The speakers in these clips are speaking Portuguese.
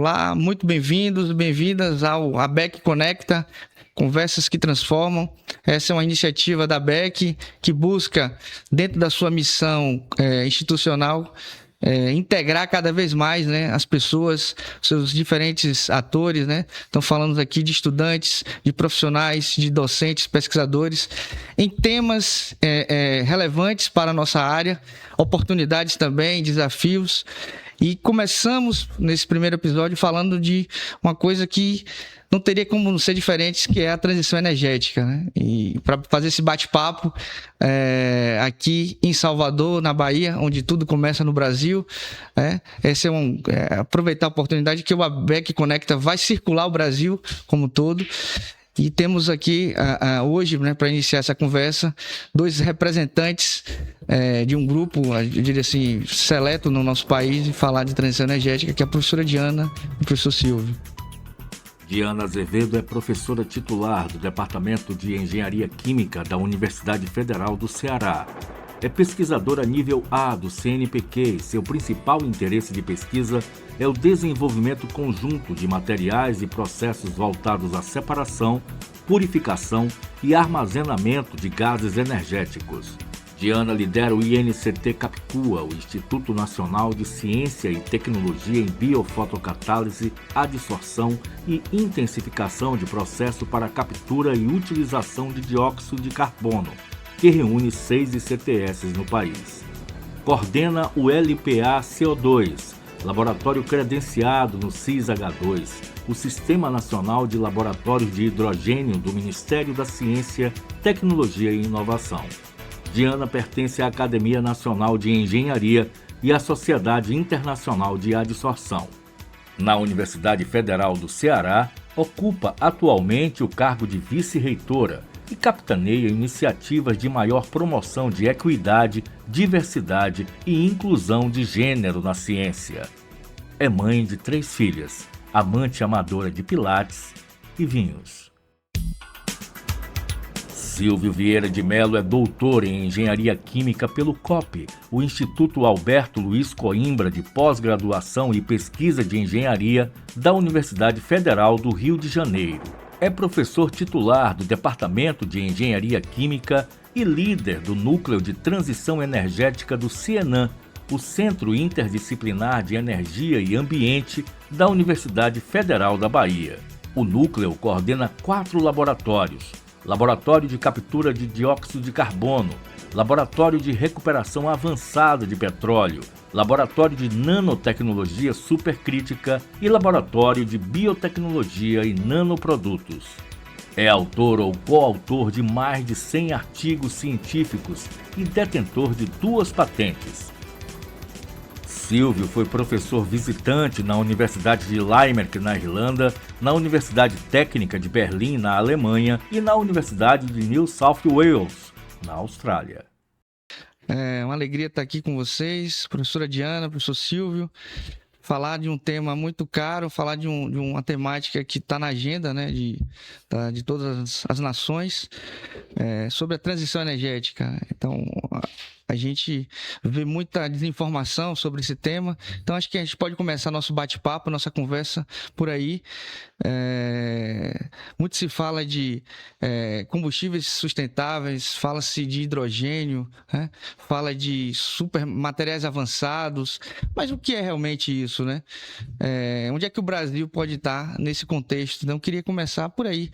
Olá, muito bem-vindos, bem-vindas ao ABEC Conecta, Conversas que Transformam. Essa é uma iniciativa da ABEC que busca, dentro da sua missão institucional, integrar cada vez mais, né, as pessoas, seus diferentes atores, né? Então falamos aqui de estudantes, de profissionais, de docentes, pesquisadores, em temas relevantes para a nossa área, oportunidades também, desafios. E começamos nesse primeiro episódio falando de uma coisa que não teria como ser diferente, que é a transição energética, né? E para fazer esse bate-papo aqui em Salvador, na Bahia, onde tudo começa no Brasil, esse aproveitar a oportunidade que o ABEC Conecta vai circular o Brasil como um todo. E temos aqui hoje, né, para iniciar essa conversa, dois representantes de um grupo, eu diria assim, seleto no nosso país, e falar de transição energética, que é a professora Diana e o professor Silvio. Diana Azevedo é professora titular do Departamento de Engenharia Química da Universidade Federal do Ceará. É pesquisadora nível A do CNPq e seu principal interesse de pesquisa é o desenvolvimento conjunto de materiais e processos voltados à separação, purificação e armazenamento de gases energéticos. Diana lidera o INCT Capicua, o Instituto Nacional de Ciência e Tecnologia em Biofotocatálise, Adsorção e Intensificação de Processo para a Captura e Utilização de Dióxido de Carbono, que reúne 6 ICTS no país. Coordena o LPA-CO2, laboratório credenciado no CIS-H2, o Sistema Nacional de Laboratórios de Hidrogênio do Ministério da Ciência, Tecnologia e Inovação. Diana pertence à Academia Nacional de Engenharia e à Sociedade Internacional de Adsorção. Na Universidade Federal do Ceará, ocupa atualmente o cargo de vice-reitora e capitaneia iniciativas de maior promoção de equidade, diversidade e inclusão de gênero na ciência. É mãe de 3 filhas, amante amadora de pilates e vinhos. Silvio Vieira de Mello é doutor em Engenharia Química pelo COP, o Instituto Alberto Luiz Coimbra de Pós-Graduação e Pesquisa de Engenharia da Universidade Federal do Rio de Janeiro. É professor titular do Departamento de Engenharia Química e líder do Núcleo de Transição Energética do CIENAM, o Centro Interdisciplinar de Energia e Ambiente da Universidade Federal da Bahia. O núcleo coordena 4 laboratórios: Laboratório de Captura de Dióxido de Carbono, Laboratório de Recuperação Avançada de Petróleo, Laboratório de Nanotecnologia Supercrítica e Laboratório de Biotecnologia e Nanoprodutos. É autor ou coautor de mais de 100 artigos científicos e detentor de 2 patentes. Silvio foi professor visitante na Universidade de Limerick, na Irlanda, na Universidade Técnica de Berlim, na Alemanha, e na Universidade de New South Wales, na Austrália. É uma alegria estar aqui com vocês, professora Diana, professor Silvio, falar de um tema muito caro, falar de uma temática que está na agenda, né, de todas as nações, sobre a transição energética. Então, a gente vê muita desinformação sobre esse tema, então acho que a gente pode começar nosso bate-papo, nossa conversa por aí. Muito se fala de combustíveis sustentáveis, fala-se de hidrogênio, né? Fala de super materiais avançados, mas o que é realmente isso, né? Onde é que o Brasil pode estar nesse contexto? Então, eu queria começar por aí,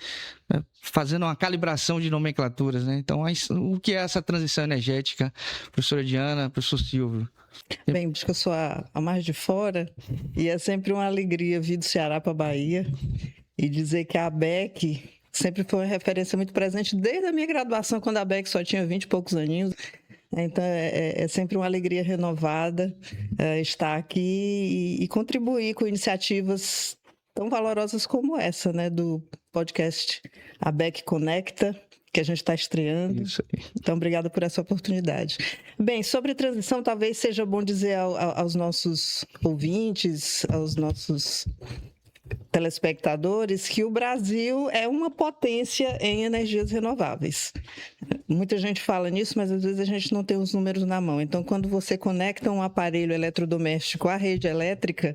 né? Fazendo uma calibração de nomenclaturas, né? Então, o que é essa transição energética, professora Diana, professor Silvio? Bem, acho que eu sou a mais de fora e é sempre uma alegria vir do Ceará para a Bahia e dizer que a ABEC sempre foi uma referência muito presente desde a minha graduação, quando a ABEC só tinha 20 e poucos aninhos. Então, é sempre uma alegria renovada estar aqui e contribuir com iniciativas tão valorosas como essa, né, do podcast ABEC Conecta, que a gente está estreando. Isso aí. Então, obrigada por essa oportunidade. Bem, sobre transição, talvez seja bom dizer aos nossos ouvintes, aos nossos telespectadores que o Brasil é uma potência em energias renováveis. Muita gente fala nisso, mas às vezes a gente não tem os números na mão. Então, quando você conecta um aparelho eletrodoméstico à rede elétrica,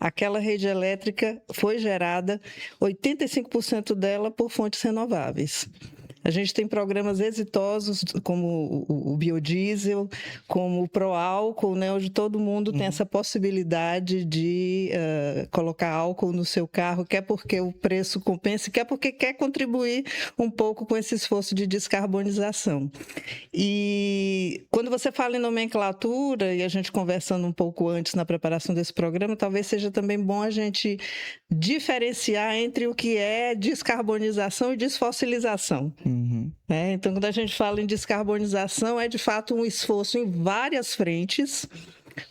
aquela rede elétrica foi gerada 85% dela por fontes renováveis. A gente tem programas exitosos como o biodiesel, como o pró-álcool, né, onde todo mundo tem essa possibilidade de colocar álcool no seu carro, quer porque o preço compensa, quer porque quer contribuir um pouco com esse esforço de descarbonização. E quando você fala em nomenclatura, e a gente conversando um pouco antes na preparação desse programa, talvez seja também bom a gente diferenciar entre o que é descarbonização e desfossilização. Então, quando a gente fala em descarbonização, é de fato um esforço em várias frentes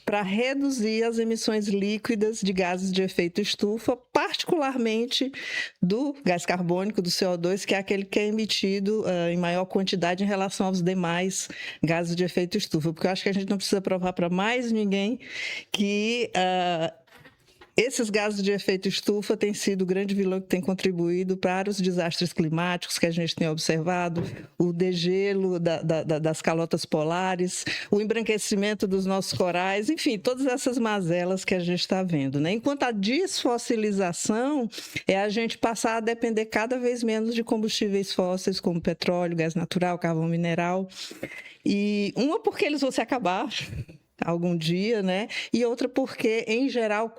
para reduzir as emissões líquidas de gases de efeito estufa, particularmente do gás carbônico, do CO2, que é aquele que é emitido em maior quantidade em relação aos demais gases de efeito estufa. Porque eu acho que a gente não precisa provar para mais ninguém que esses gases de efeito estufa têm sido o grande vilão que tem contribuído para os desastres climáticos que a gente tem observado, o degelo das calotas polares, o embranquecimento dos nossos corais, enfim, todas essas mazelas que a gente está vendo, né? Enquanto a desfossilização é a gente passar a depender cada vez menos de combustíveis fósseis, como petróleo, gás natural, carvão mineral. E uma porque eles vão se acabar algum dia, né? E outra porque, em geral,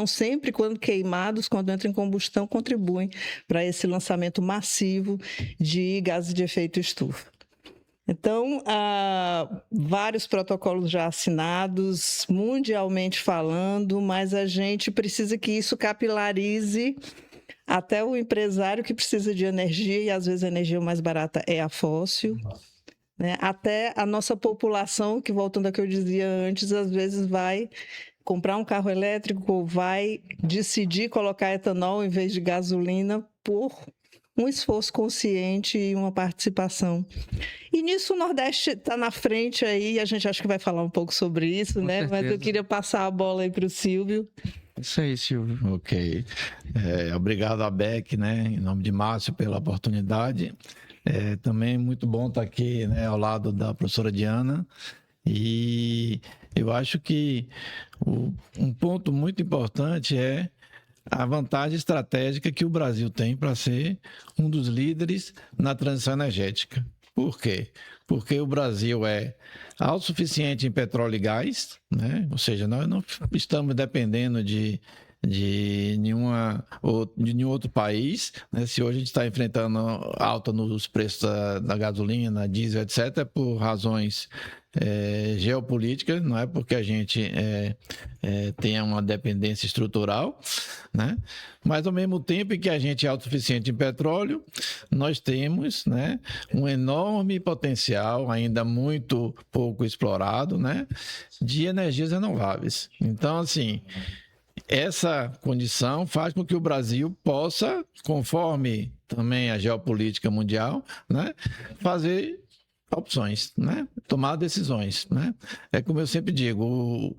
sempre quando queimados, quando entram em combustão, contribuem para esse lançamento massivo de gases de efeito estufa. Então, vários protocolos já assinados, mundialmente falando, mas a gente precisa que isso capilarize até o empresário que precisa de energia, e às vezes a energia mais barata é a fóssil. Né? Até a nossa população, que voltando ao que eu dizia antes, às vezes vai comprar um carro elétrico ou vai decidir colocar etanol em vez de gasolina por um esforço consciente e uma participação. E nisso o Nordeste está na frente aí, a gente acha que vai falar um pouco sobre isso, né? Certeza. Mas eu queria passar a bola aí para o Silvio. Isso aí, Silvio. Ok. Obrigado, ABEC, né, em nome de Márcio, pela oportunidade. Também muito bom estar aqui, né, ao lado da professora Diana. E eu acho que um ponto muito importante é a vantagem estratégica que o Brasil tem para ser um dos líderes na transição energética. Por quê? Porque o Brasil é autossuficiente em petróleo e gás, né? Ou seja, nós não estamos dependendo de nenhum outro país, né? Se hoje a gente está enfrentando alta nos preços da gasolina, diesel, etc., é por razões geopolíticas, não é porque a gente tenha uma dependência estrutural, né? Mas ao mesmo tempo que a gente é autossuficiente em petróleo, nós temos, né, um enorme potencial, ainda muito pouco explorado, né, de energias renováveis. Então, assim, essa condição faz com que o Brasil possa, conforme também a geopolítica mundial, né, fazer opções, né, tomar decisões, né. É como eu sempre digo,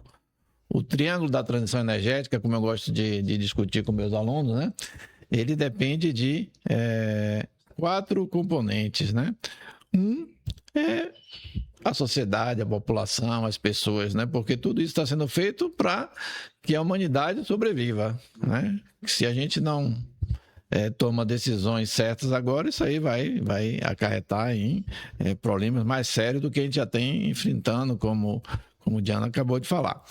o triângulo da transição energética, como eu gosto de discutir com meus alunos, né, ele depende de 4 componentes, né. Um é a sociedade, a população, as pessoas, né? Porque tudo isso está sendo feito para que a humanidade sobreviva, né? Se a gente não toma decisões certas agora, isso aí vai acarretar em problemas mais sérios do que a gente já tem enfrentando, como Diana acabou de falar.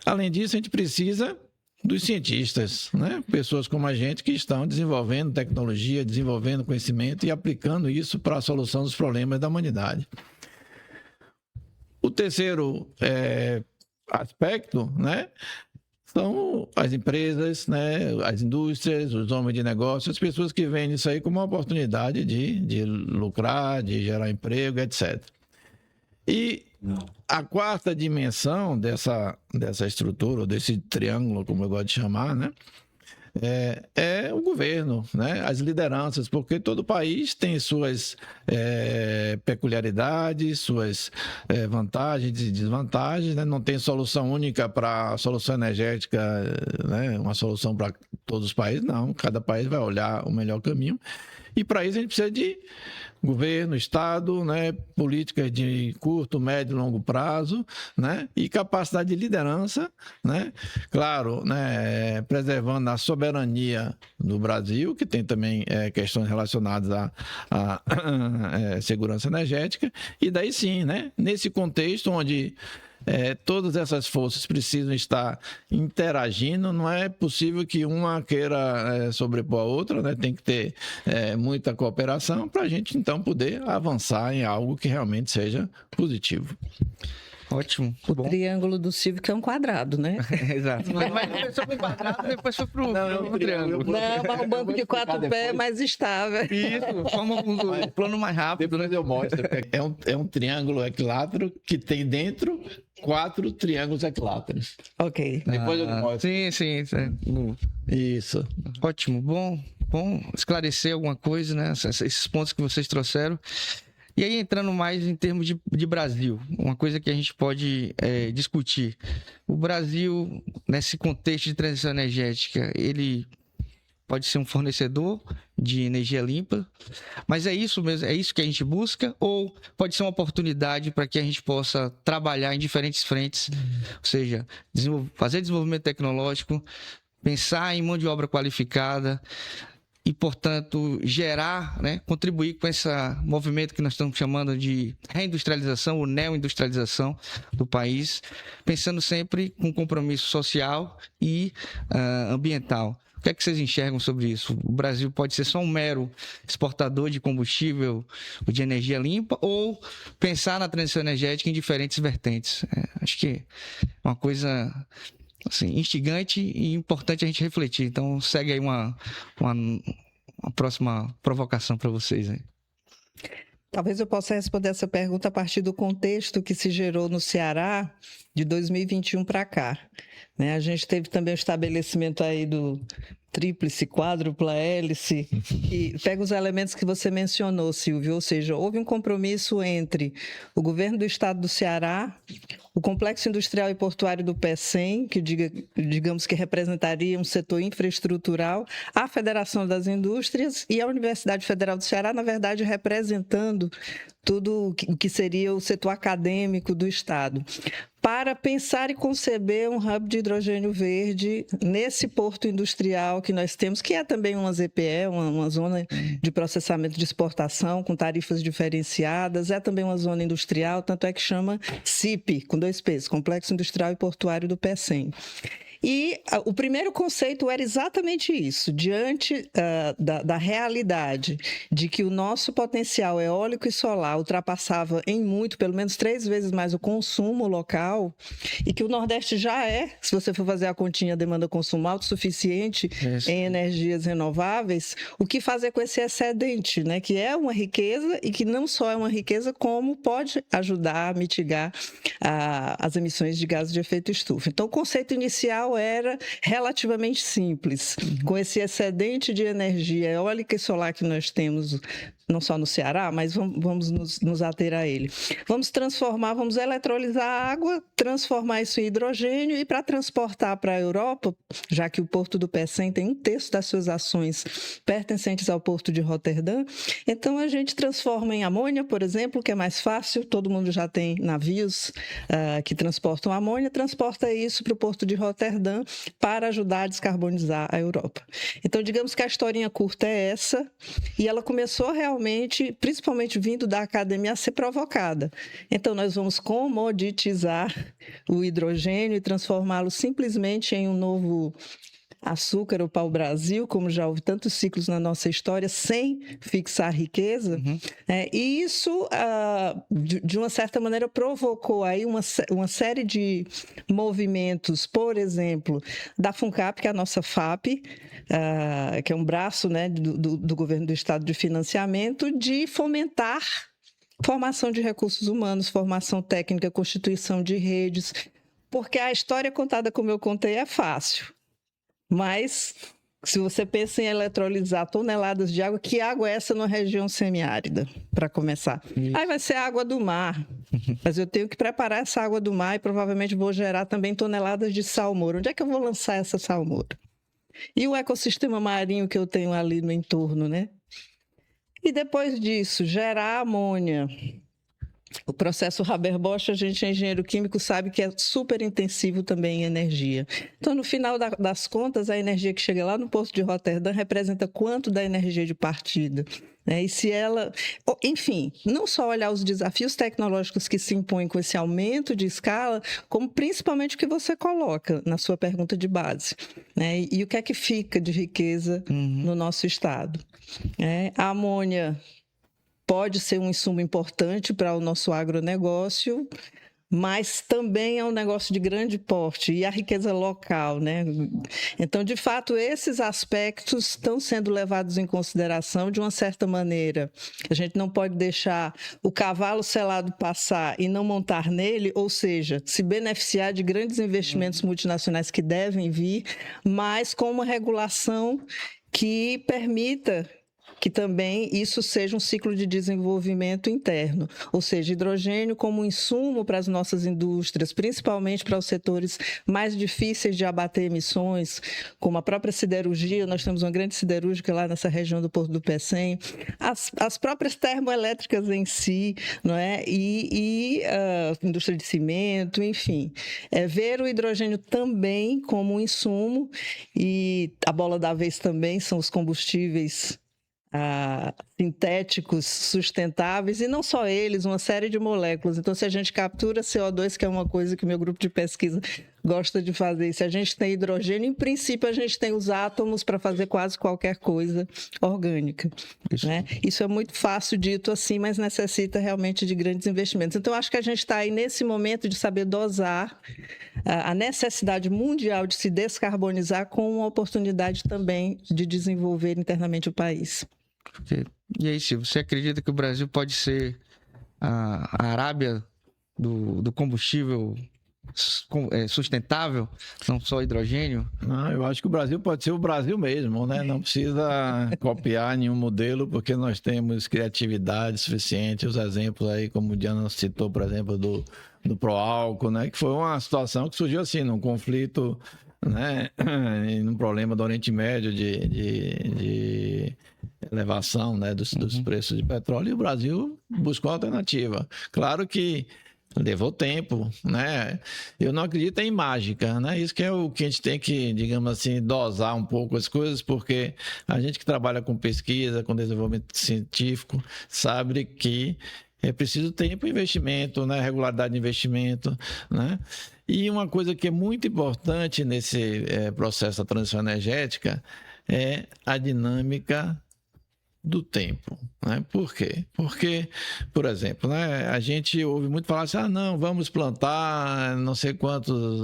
Além disso, a gente precisa dos cientistas, né? Pessoas como a gente que estão desenvolvendo tecnologia, desenvolvendo conhecimento e aplicando isso para a solução dos problemas da humanidade. O terceiro aspecto, né, são as empresas, né, as indústrias, os homens de negócio, as pessoas que veem isso aí como uma oportunidade de lucrar, de gerar emprego, etc. E a quarta dimensão dessa estrutura, desse triângulo, como eu gosto de chamar, né, é o governo, né? As lideranças, porque todo país tem suas peculiaridades, suas vantagens e desvantagens, né? Não tem solução única para a solução energética, né? Uma solução para todos os países, não. Cada país vai olhar o melhor caminho. E para isso a gente precisa de governo, Estado, né, políticas de curto, médio e longo prazo, né, e capacidade de liderança, né, claro, né, preservando a soberania do Brasil, que tem também questões relacionadas à segurança energética, e daí sim, né, nesse contexto onde todas essas forças precisam estar interagindo, não é possível que uma queira sobrepor a outra, né? Tem que ter muita cooperação para a gente então poder avançar em algo que realmente seja positivo. Ótimo. O triângulo do Silvio que é um quadrado, né? Exato. Mas começou com o quadrado, depois foi pro triângulo. Não, mas um banco de 4 pés é mais estável. Isso, forma um plano mais rápido. Depois eu mostro. É um triângulo equilátero que tem dentro 4 triângulos equiláteros. Ok. Depois eu mostro. Sim. Isso. Ótimo, bom esclarecer alguma coisa, né? Esses pontos que vocês trouxeram. E aí, entrando mais em termos de Brasil, uma coisa que a gente pode discutir. O Brasil, nesse contexto de transição energética, ele pode ser um fornecedor de energia limpa, mas é isso mesmo, é isso que a gente busca, ou pode ser uma oportunidade para que a gente possa trabalhar em diferentes frentes, ou seja, fazer desenvolvimento tecnológico, pensar em mão de obra qualificada, e, portanto, gerar, né, contribuir com esse movimento que nós estamos chamando de reindustrialização ou neoindustrialização do país, pensando sempre com compromisso social e ambiental. O que é que vocês enxergam sobre isso? O Brasil pode ser só um mero exportador de combustível ou de energia limpa, ou pensar na transição energética em diferentes vertentes? Acho que é uma coisa assim, instigante e importante a gente refletir. Então, segue aí uma próxima provocação para vocês aí. Talvez eu possa responder essa pergunta a partir do contexto que se gerou no Ceará de 2021 para cá. Né? A gente teve também o estabelecimento aí do tríplice, quádrupla hélice, e pega os elementos que você mencionou, Silvio, ou seja, houve um compromisso entre o governo do estado do Ceará, o Complexo Industrial e Portuário do PECEM, que digamos que representaria um setor infraestrutural, a Federação das Indústrias e a Universidade Federal do Ceará, na verdade, representando tudo o que seria o setor acadêmico do estado, para pensar e conceber um hub de hidrogênio verde nesse porto industrial que nós temos, que é também uma ZPE, uma zona de processamento de exportação com tarifas diferenciadas, é também uma zona industrial, tanto é que chama CIP, com 2 P's, Complexo Industrial e Portuário do PECEM. E o primeiro conceito era exatamente isso, diante da realidade de que o nosso potencial eólico e solar ultrapassava em muito, pelo menos 3 vezes mais o consumo local, e que o Nordeste já se você for fazer a continha demanda-consumo autossuficiente em energias renováveis, o que fazer com esse excedente, né? Que é uma riqueza e que não só é uma riqueza, como pode ajudar a mitigar as emissões de gases de efeito estufa. Então, o conceito inicial era relativamente simples. Com esse excedente de energia eólica e solar que nós temos, não só no Ceará, mas vamos nos ater a ele. Vamos eletrolizar a água, transformar isso em hidrogênio, e para transportar para a Europa, já que o Porto do PECEM tem 1/3 das suas ações pertencentes ao Porto de Roterdã, então a gente transforma em amônia, por exemplo, que é mais fácil, todo mundo já tem navios que transportam amônia, transporta isso para o Porto de Roterdã para ajudar a descarbonizar a Europa. Então, digamos que a historinha curta é essa, e ela começou realmente, principalmente vindo da academia, a ser provocada. Então, nós vamos comoditizar o hidrogênio e transformá-lo simplesmente em um novo açúcar ou pau-brasil, como já houve tantos ciclos na nossa história, sem fixar riqueza. E isso, de uma certa maneira, provocou aí uma série de movimentos, por exemplo, da FUNCAP, que é a nossa FAP, que é um braço, né, do governo do estado de financiamento, de fomentar formação de recursos humanos, formação técnica, constituição de redes, porque a história contada como eu contei é fácil. Mas Se você pensa em eletrolizar toneladas de água, que água é essa numa região semiárida, para começar? Aí vai ser água do mar, mas eu tenho que preparar essa água do mar e provavelmente vou gerar também toneladas de salmoura. Onde é que eu vou lançar essa salmoura? E o ecossistema marinho que eu tenho ali no entorno, né? E depois disso, gerar amônia. O processo Haber-Bosch, a gente, engenheiro químico, sabe que é super intensivo também em energia. Então, no final das contas, a energia que chega lá no Porto de Roterdã representa quanto da energia de partida, né? E se ela... Enfim, não só olhar os desafios tecnológicos que se impõem com esse aumento de escala, como principalmente o que você coloca na sua pergunta de base, né? E o que é que fica de riqueza no nosso estado. A amônia pode ser um insumo importante para o nosso agronegócio, mas também é um negócio de grande porte e a riqueza local, né? Então, de fato, esses aspectos estão sendo levados em consideração de uma certa maneira. A gente não pode deixar o cavalo selado passar e não montar nele, ou seja, se beneficiar de grandes investimentos multinacionais que devem vir, mas com uma regulação que permita que também isso seja um ciclo de desenvolvimento interno, ou seja, hidrogênio como insumo para as nossas indústrias, principalmente para os setores mais difíceis de abater emissões, como a própria siderurgia. Nós temos uma grande siderúrgica lá nessa região do Porto do Pecém, as próprias termoelétricas em si, não é? E a indústria de cimento, enfim. Ver o hidrogênio também como um insumo, e a bola da vez também são os combustíveis sintéticos sustentáveis, e não só eles, uma série de moléculas. Então, se a gente captura CO2, que é uma coisa que o meu grupo de pesquisa gosta de fazer, se a gente tem hidrogênio, em princípio a gente tem os átomos para fazer quase qualquer coisa orgânica. Isso. Né? Isso é muito fácil dito assim, mas necessita realmente de grandes investimentos. Então, acho que a gente está aí nesse momento de saber dosar a necessidade mundial de se descarbonizar com uma oportunidade também de desenvolver internamente o país. E aí, Silvio, você acredita que o Brasil pode ser a Arábia do combustível sustentável, não só hidrogênio? Não, eu acho que o Brasil pode ser o Brasil mesmo, né? Não precisa copiar nenhum modelo, porque nós temos criatividade suficiente. Os exemplos aí, como o Diana citou, por exemplo, do Proálcool, né? Que foi uma situação que surgiu assim, num conflito, né? Num problema do Oriente Médio de elevação, né? dos preços de petróleo, e o Brasil buscou alternativa. Claro que levou tempo, né? Eu não acredito em mágica, né? Isso que é o que a gente tem que, digamos assim, dosar um pouco as coisas, porque a gente que trabalha com pesquisa, com desenvolvimento científico, sabe que é preciso tempo e investimento, né? Regularidade de investimento, né? E uma coisa que é muito importante nesse processo da transição energética é a dinâmica do tempo, né? Por quê? Porque, por exemplo, né, a gente ouve muito falar assim, não, vamos plantar não sei quantos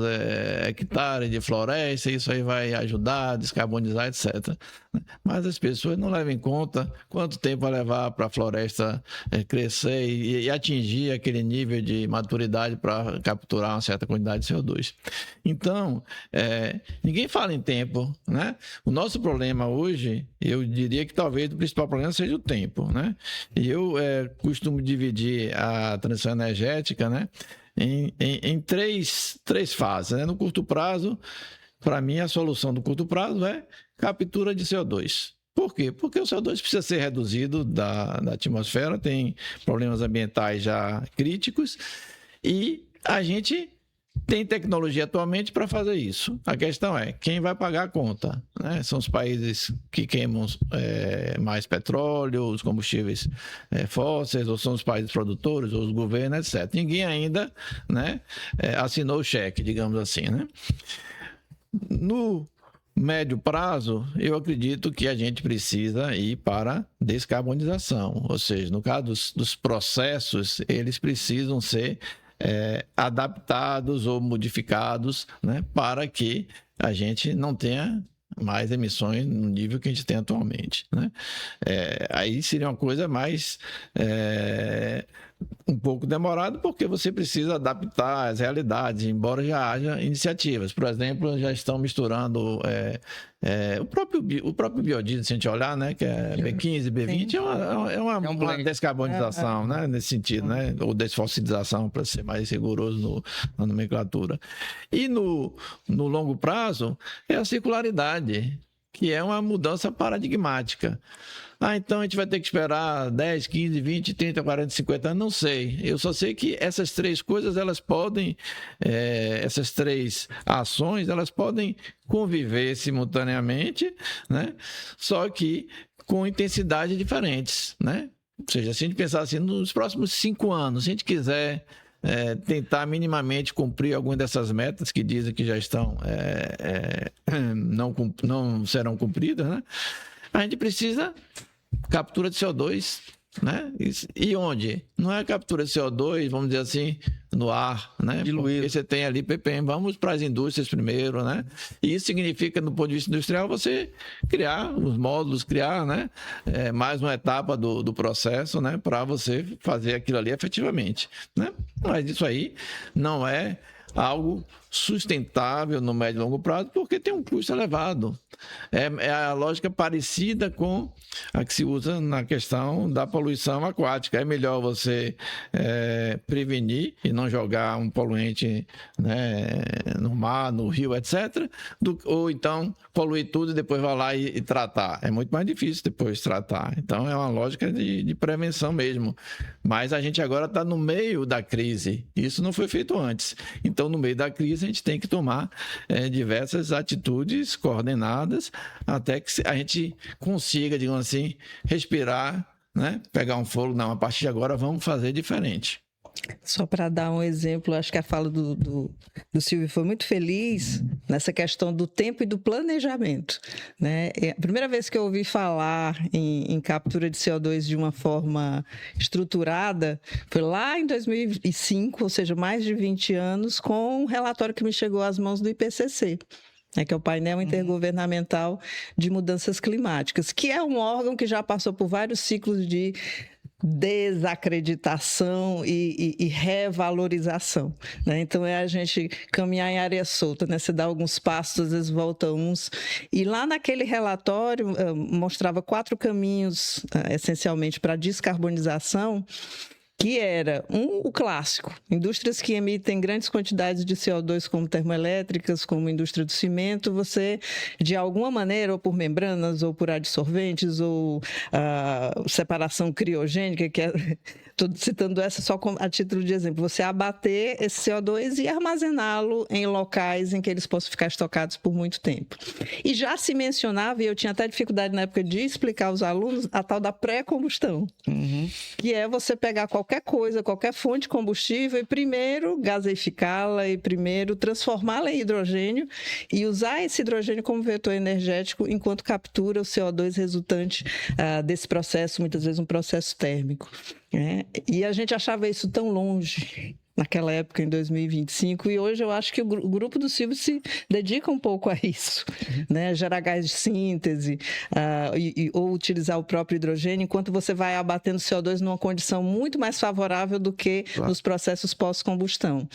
hectares de floresta, isso aí vai ajudar a descarbonizar, etc. Mas as pessoas não levam em conta quanto tempo vai levar para a floresta crescer e atingir aquele nível de maturidade para capturar uma certa quantidade de CO2. Então, ninguém fala em tempo, né? O nosso problema hoje, eu diria que talvez o principal problema seja o tempo, né? E eu costumo dividir a transição energética, né, em três fases, né? No curto prazo, para mim, a solução do curto prazo é captura de CO2. Por quê? Porque o CO2 precisa ser reduzido da atmosfera, tem problemas ambientais já críticos, e a gente tem tecnologia atualmente para fazer isso. A questão é, quem vai pagar a conta? Né? São os países que queimam mais petróleo, os combustíveis fósseis, ou são os países produtores, ou os governos, etc. Ninguém ainda, né, assinou o cheque, digamos assim, né? No médio prazo, eu acredito que a gente precisa ir para descarbonização, ou seja, no caso dos processos, eles precisam ser adaptados ou modificados, né, para que a gente não tenha mais emissões no nível que a gente tem atualmente, né? Aí seria uma coisa mais um pouco demorado porque você precisa adaptar as realidades, embora já haja iniciativas. Por exemplo, já estão misturando o próprio biodiesel, se a gente olhar, né, que é B15, B20, uma descarbonização, né, nesse sentido, né, ou desfossilização, para ser mais rigoroso na nomenclatura. E no longo prazo, é a circularidade, que é uma mudança paradigmática. Então a gente vai ter que esperar 10, 15, 20, 30, 40, 50 anos, não sei. Eu só sei que essas três coisas, essas três ações, elas podem conviver simultaneamente, né? Só que com intensidades diferentes, né? Ou seja, se a gente pensar assim, nos próximos 5 anos, se a gente quiser tentar minimamente cumprir algumas dessas metas que dizem que já estão não serão cumpridas, né? A gente precisa captura de CO2, né? E onde? Não é captura de CO2, vamos dizer assim, no ar, né? Diluído. Porque você tem ali ppm, vamos para as indústrias primeiro, né? E isso significa, do ponto de vista industrial, você criar os módulos, né? Mais uma etapa do processo, né? Para você fazer aquilo ali efetivamente, né? Mas isso aí não é algo sustentável no médio e longo prazo, porque tem um custo elevado. É a lógica parecida com a que se usa na questão da poluição aquática. É melhor você prevenir e não jogar um poluente, né, no mar, no rio, etc., ou então poluir tudo e depois vai lá e tratar. É muito mais difícil depois tratar. Então é uma lógica de prevenção mesmo. Mas a gente agora está no meio da crise. Isso não foi feito antes. Então, no meio da crise, a gente tem que tomar diversas atitudes coordenadas até que a gente consiga, digamos assim, respirar, né? Pegar um fôlego. Não, a partir de agora vamos fazer diferente. Só para dar um exemplo, acho que a fala do Silvio foi muito feliz nessa questão do tempo e do planejamento, né? A primeira vez que eu ouvi falar em captura de CO2 de uma forma estruturada foi lá em 2005, ou seja, mais de 20 anos, com um relatório que me chegou às mãos do IPCC. Que é o painel intergovernamental de mudanças climáticas, que é um órgão que já passou por vários ciclos de desacreditação e revalorização, né? Então é a gente caminhar em área solta, né? Você dá alguns passos, às vezes volta uns. E lá naquele relatório mostrava 4 caminhos essencialmente para a descarbonização, que era o clássico, indústrias que emitem grandes quantidades de CO2, como termoelétricas, como a indústria do cimento, você, de alguma maneira, ou por membranas, ou por adsorventes, ou separação criogênica, que estou citando essa só a título de exemplo, você abater esse CO2 e armazená-lo em locais em que eles possam ficar estocados por muito tempo. E já se mencionava, e eu tinha até dificuldade na época de explicar aos alunos, a tal da pré-combustão, que é você pegar qualquer coisa, qualquer fonte de combustível e primeiro gaseificá-la e primeiro transformá-la em hidrogênio e usar esse hidrogênio como vetor energético enquanto captura o CO2 resultante desse processo, muitas vezes um processo térmico. E a gente achava isso tão longe naquela época, em 2025, e hoje eu acho que o grupo do Silvio se dedica um pouco a isso, né? Gerar gás de síntese ou utilizar o próprio hidrogênio, enquanto você vai abatendo CO2 numa condição muito mais favorável do que nos processos pós-combustão.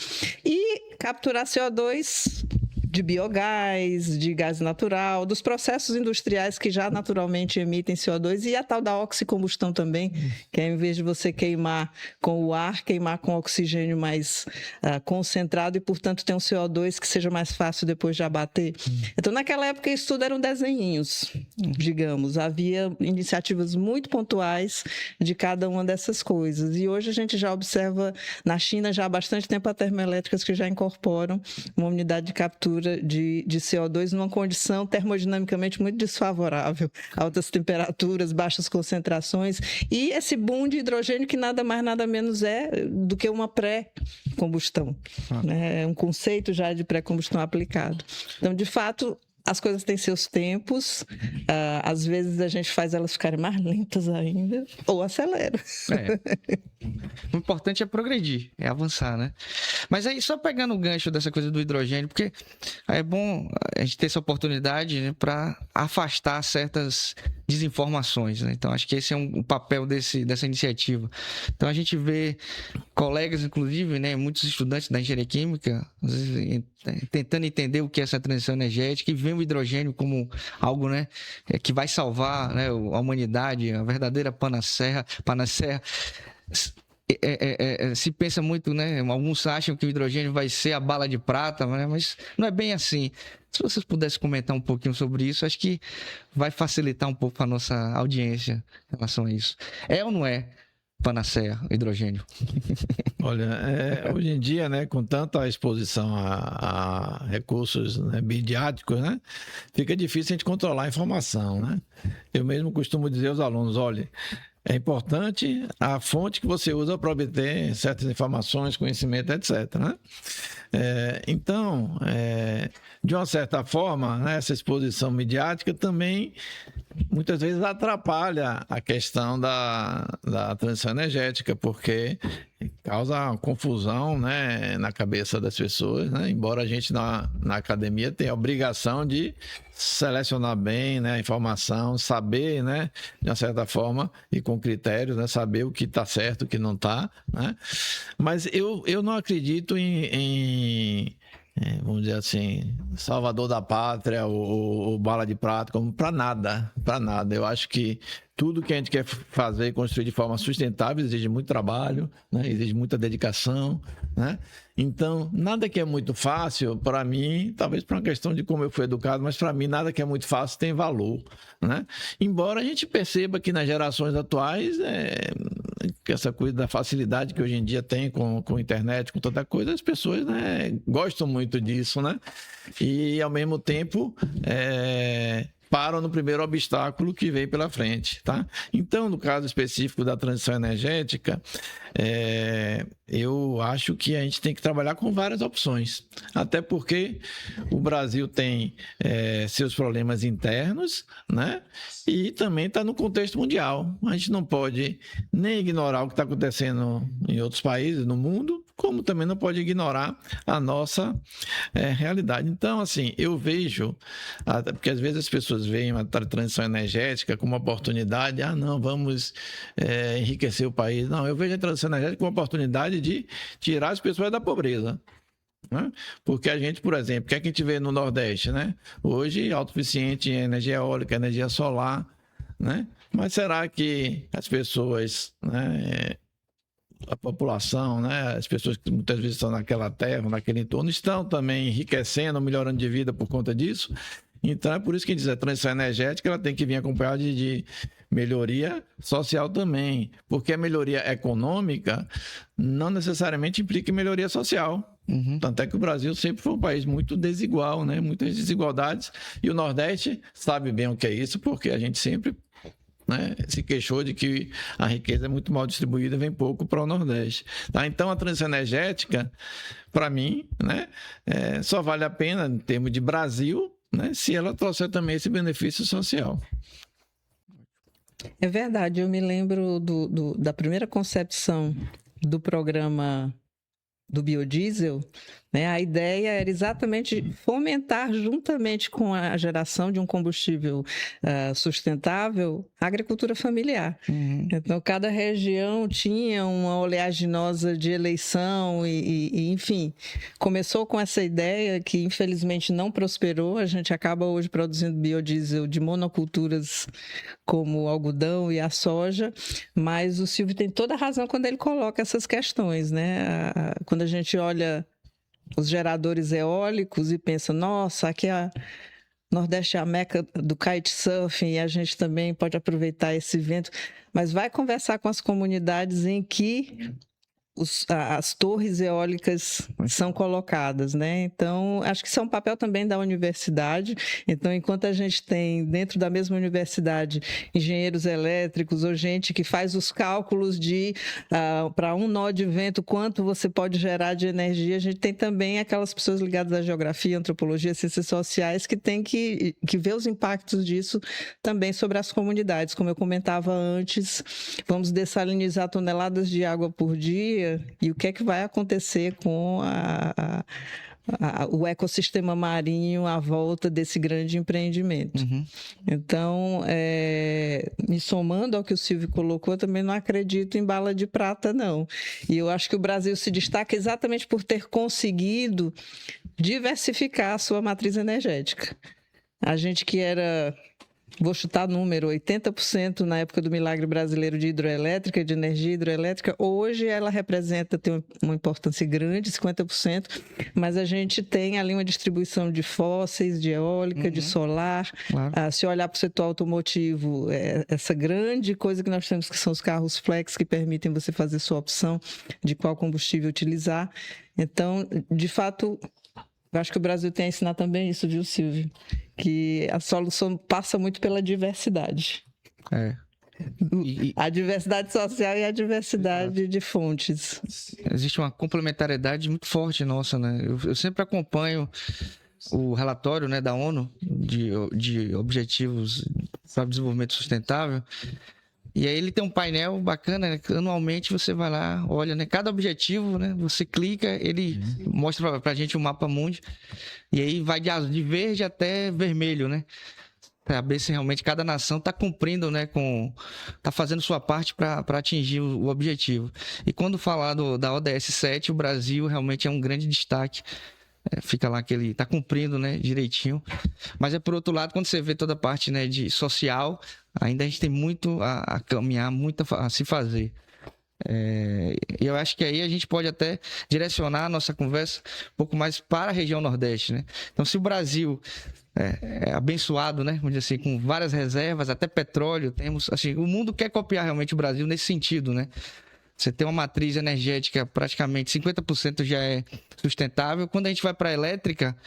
E capturar CO2 de biogás, de gás natural, dos processos industriais que já naturalmente emitem CO2 e a tal da oxicombustão também, que é, em vez de você queimar com o ar, queimar com oxigênio mais concentrado e, portanto, ter um CO2 que seja mais fácil depois de abater. Então, naquela época, isso tudo eram desenhinhos, digamos. Havia iniciativas muito pontuais de cada uma dessas coisas. E hoje a gente já observa na China já há bastante tempo termoelétricas que já incorporam uma unidade de captura de CO2 numa condição termodinamicamente muito desfavorável. Altas temperaturas, baixas concentrações e esse boom de hidrogênio que nada mais, nada menos é do que uma pré-combustão. É um conceito já de pré-combustão aplicado. Então, de fato, as coisas têm seus tempos, às vezes a gente faz elas ficarem mais lentas ainda, ou acelera. O importante é progredir, é avançar, né? Mas aí, só pegando o gancho dessa coisa do hidrogênio, porque é bom a gente ter essa oportunidade, né, para afastar certas desinformações, né? Então, acho que esse é um papel dessa iniciativa. Então, a gente vê colegas, inclusive, né, muitos estudantes da engenharia química, às vezes, tentando entender o que é essa transição energética, e veem o hidrogênio como algo, né, que vai salvar, né, a humanidade, a verdadeira panaceia. Se pensa muito, né? Alguns acham que o hidrogênio vai ser a bala de prata, né? Mas não é bem assim. Se vocês pudessem comentar um pouquinho sobre isso, acho que vai facilitar um pouco a nossa audiência em relação a isso. É ou não é panaceia o hidrogênio? Olha, hoje em dia, né, com tanta exposição a recursos, né, midiáticos, né, fica difícil a gente controlar a informação, né? Eu mesmo costumo dizer aos alunos, olha, é importante a fonte que você usa para obter certas informações, conhecimento, etc. Né? Então, de uma certa forma, né, essa exposição midiática também muitas vezes atrapalha a questão da transição energética, porque causa uma confusão, né, na cabeça das pessoas, né? Embora a gente na academia tenha a obrigação de selecionar bem, né, a informação, saber, né, de uma certa forma e com critérios, né, saber o que está certo, o que não está, né? Mas eu não acredito vamos dizer assim, salvador da pátria ou bala de prata, como para nada. Eu acho que tudo que a gente quer fazer e construir de forma sustentável exige muito trabalho, né? Exige muita dedicação, né? Então, nada que é muito fácil, para mim, talvez por uma questão de como eu fui educado, mas para mim nada que é muito fácil tem valor, né? Embora a gente perceba que nas gerações atuais, que essa coisa da facilidade que hoje em dia tem com a internet, com tanta coisa, as pessoas, né, gostam muito disso, né? E ao mesmo tempo param no primeiro obstáculo que vem pela frente, tá? Então, no caso específico da transição energética, eu acho que a gente tem que trabalhar com várias opções, até porque o Brasil tem seus problemas internos, né? E também está no contexto mundial. A gente não pode nem ignorar o que está acontecendo em outros países no mundo, como também não pode ignorar a nossa realidade. Então, assim, eu vejo, porque às vezes as pessoas veem a transição energética como uma oportunidade, não, vamos enriquecer o país. Não, eu vejo a transição energética como uma oportunidade de tirar as pessoas da pobreza. Né? Porque a gente, por exemplo, o que é que a gente vê no Nordeste, né? Hoje, autossuficiente em energia eólica, energia solar, né? Mas será que as pessoas, né, a população, né, as pessoas que muitas vezes estão naquela terra, naquele entorno, estão também enriquecendo, melhorando de vida por conta disso? Então, é por isso que diz a transição energética, ela tem que vir acompanhada de melhoria social também, porque a melhoria econômica não necessariamente implica em melhoria social. Uhum. Tanto é que o Brasil sempre foi um país muito desigual, né? Muitas desigualdades, e o Nordeste sabe bem o que é isso, porque a gente sempre, né, se queixou de que a riqueza é muito mal distribuída e vem pouco para o Nordeste. Tá? Então, a transição energética, para mim, né, só vale a pena em termos de Brasil, né, se ela trouxer também esse benefício social. É verdade, eu me lembro da primeira concepção do programa do biodiesel, né? A ideia era exatamente fomentar, juntamente com a geração de um combustível sustentável, a agricultura familiar. Uhum. Então, cada região tinha uma oleaginosa de eleição e, enfim, começou com essa ideia que, infelizmente, não prosperou. A gente acaba hoje produzindo biodiesel de monoculturas como o algodão e a soja, mas o Silvio tem toda a razão quando ele coloca essas questões, né? Quando a gente olha os geradores eólicos e pensa, nossa, aqui Nordeste é a meca do kitesurfing e a gente também pode aproveitar esse vento, mas vai conversar com as comunidades em que as torres eólicas são colocadas, né? Então, acho que isso é um papel também da universidade. Então, enquanto a gente tem dentro da mesma universidade engenheiros elétricos ou gente que faz os cálculos de para um nó de vento quanto você pode gerar de energia, a gente tem também aquelas pessoas ligadas à geografia, antropologia, ciências sociais que tem que ver os impactos disso também sobre as comunidades. Como eu comentava antes, vamos dessalinizar toneladas de água por dia. E o que é que vai acontecer com o ecossistema marinho à volta desse grande empreendimento. Então, me somando ao que o Silvio colocou, eu também não acredito em bala de prata, não. E eu acho que o Brasil se destaca exatamente por ter conseguido diversificar a sua matriz energética. A gente que era, vou chutar número, 80% na época do milagre brasileiro de hidroelétrica, de energia hidroelétrica, hoje ela tem uma importância grande, 50%, mas a gente tem ali uma distribuição de fósseis, de eólica, de solar. Claro. Se olhar para o setor automotivo, essa grande coisa que nós temos, que são os carros flex, que permitem você fazer sua opção de qual combustível utilizar. Então, de fato, eu acho que o Brasil tem a ensinar também isso, viu, Silvio? Que a solução passa muito pela diversidade. A diversidade social e a diversidade de fontes. Existe uma complementariedade muito forte nossa, né? Eu sempre acompanho o relatório, né, da ONU de Objetivos para o Desenvolvimento Sustentável. E aí ele tem um painel bacana, né? Anualmente você vai lá, olha, né? Cada objetivo, né? Você clica, ele mostra pra gente o mapa mundi. E aí vai de verde até vermelho, né? Pra ver se realmente cada nação está cumprindo, né? Tá fazendo sua parte para atingir o objetivo. E quando falar da ODS 7, o Brasil realmente é um grande destaque. Fica lá que ele está cumprindo, né, direitinho. Mas por outro lado, quando você vê toda a parte, né, de social, ainda a gente tem muito a caminhar, muito a se fazer. E eu acho que aí a gente pode até direcionar a nossa conversa um pouco mais para a região Nordeste, né? Então, se o Brasil é abençoado, né, vamos dizer assim, com várias reservas, até petróleo, temos, assim, o mundo quer copiar realmente o Brasil nesse sentido, né? Você tem uma matriz energética, praticamente 50% já é sustentável. Quando a gente vai para a elétrica,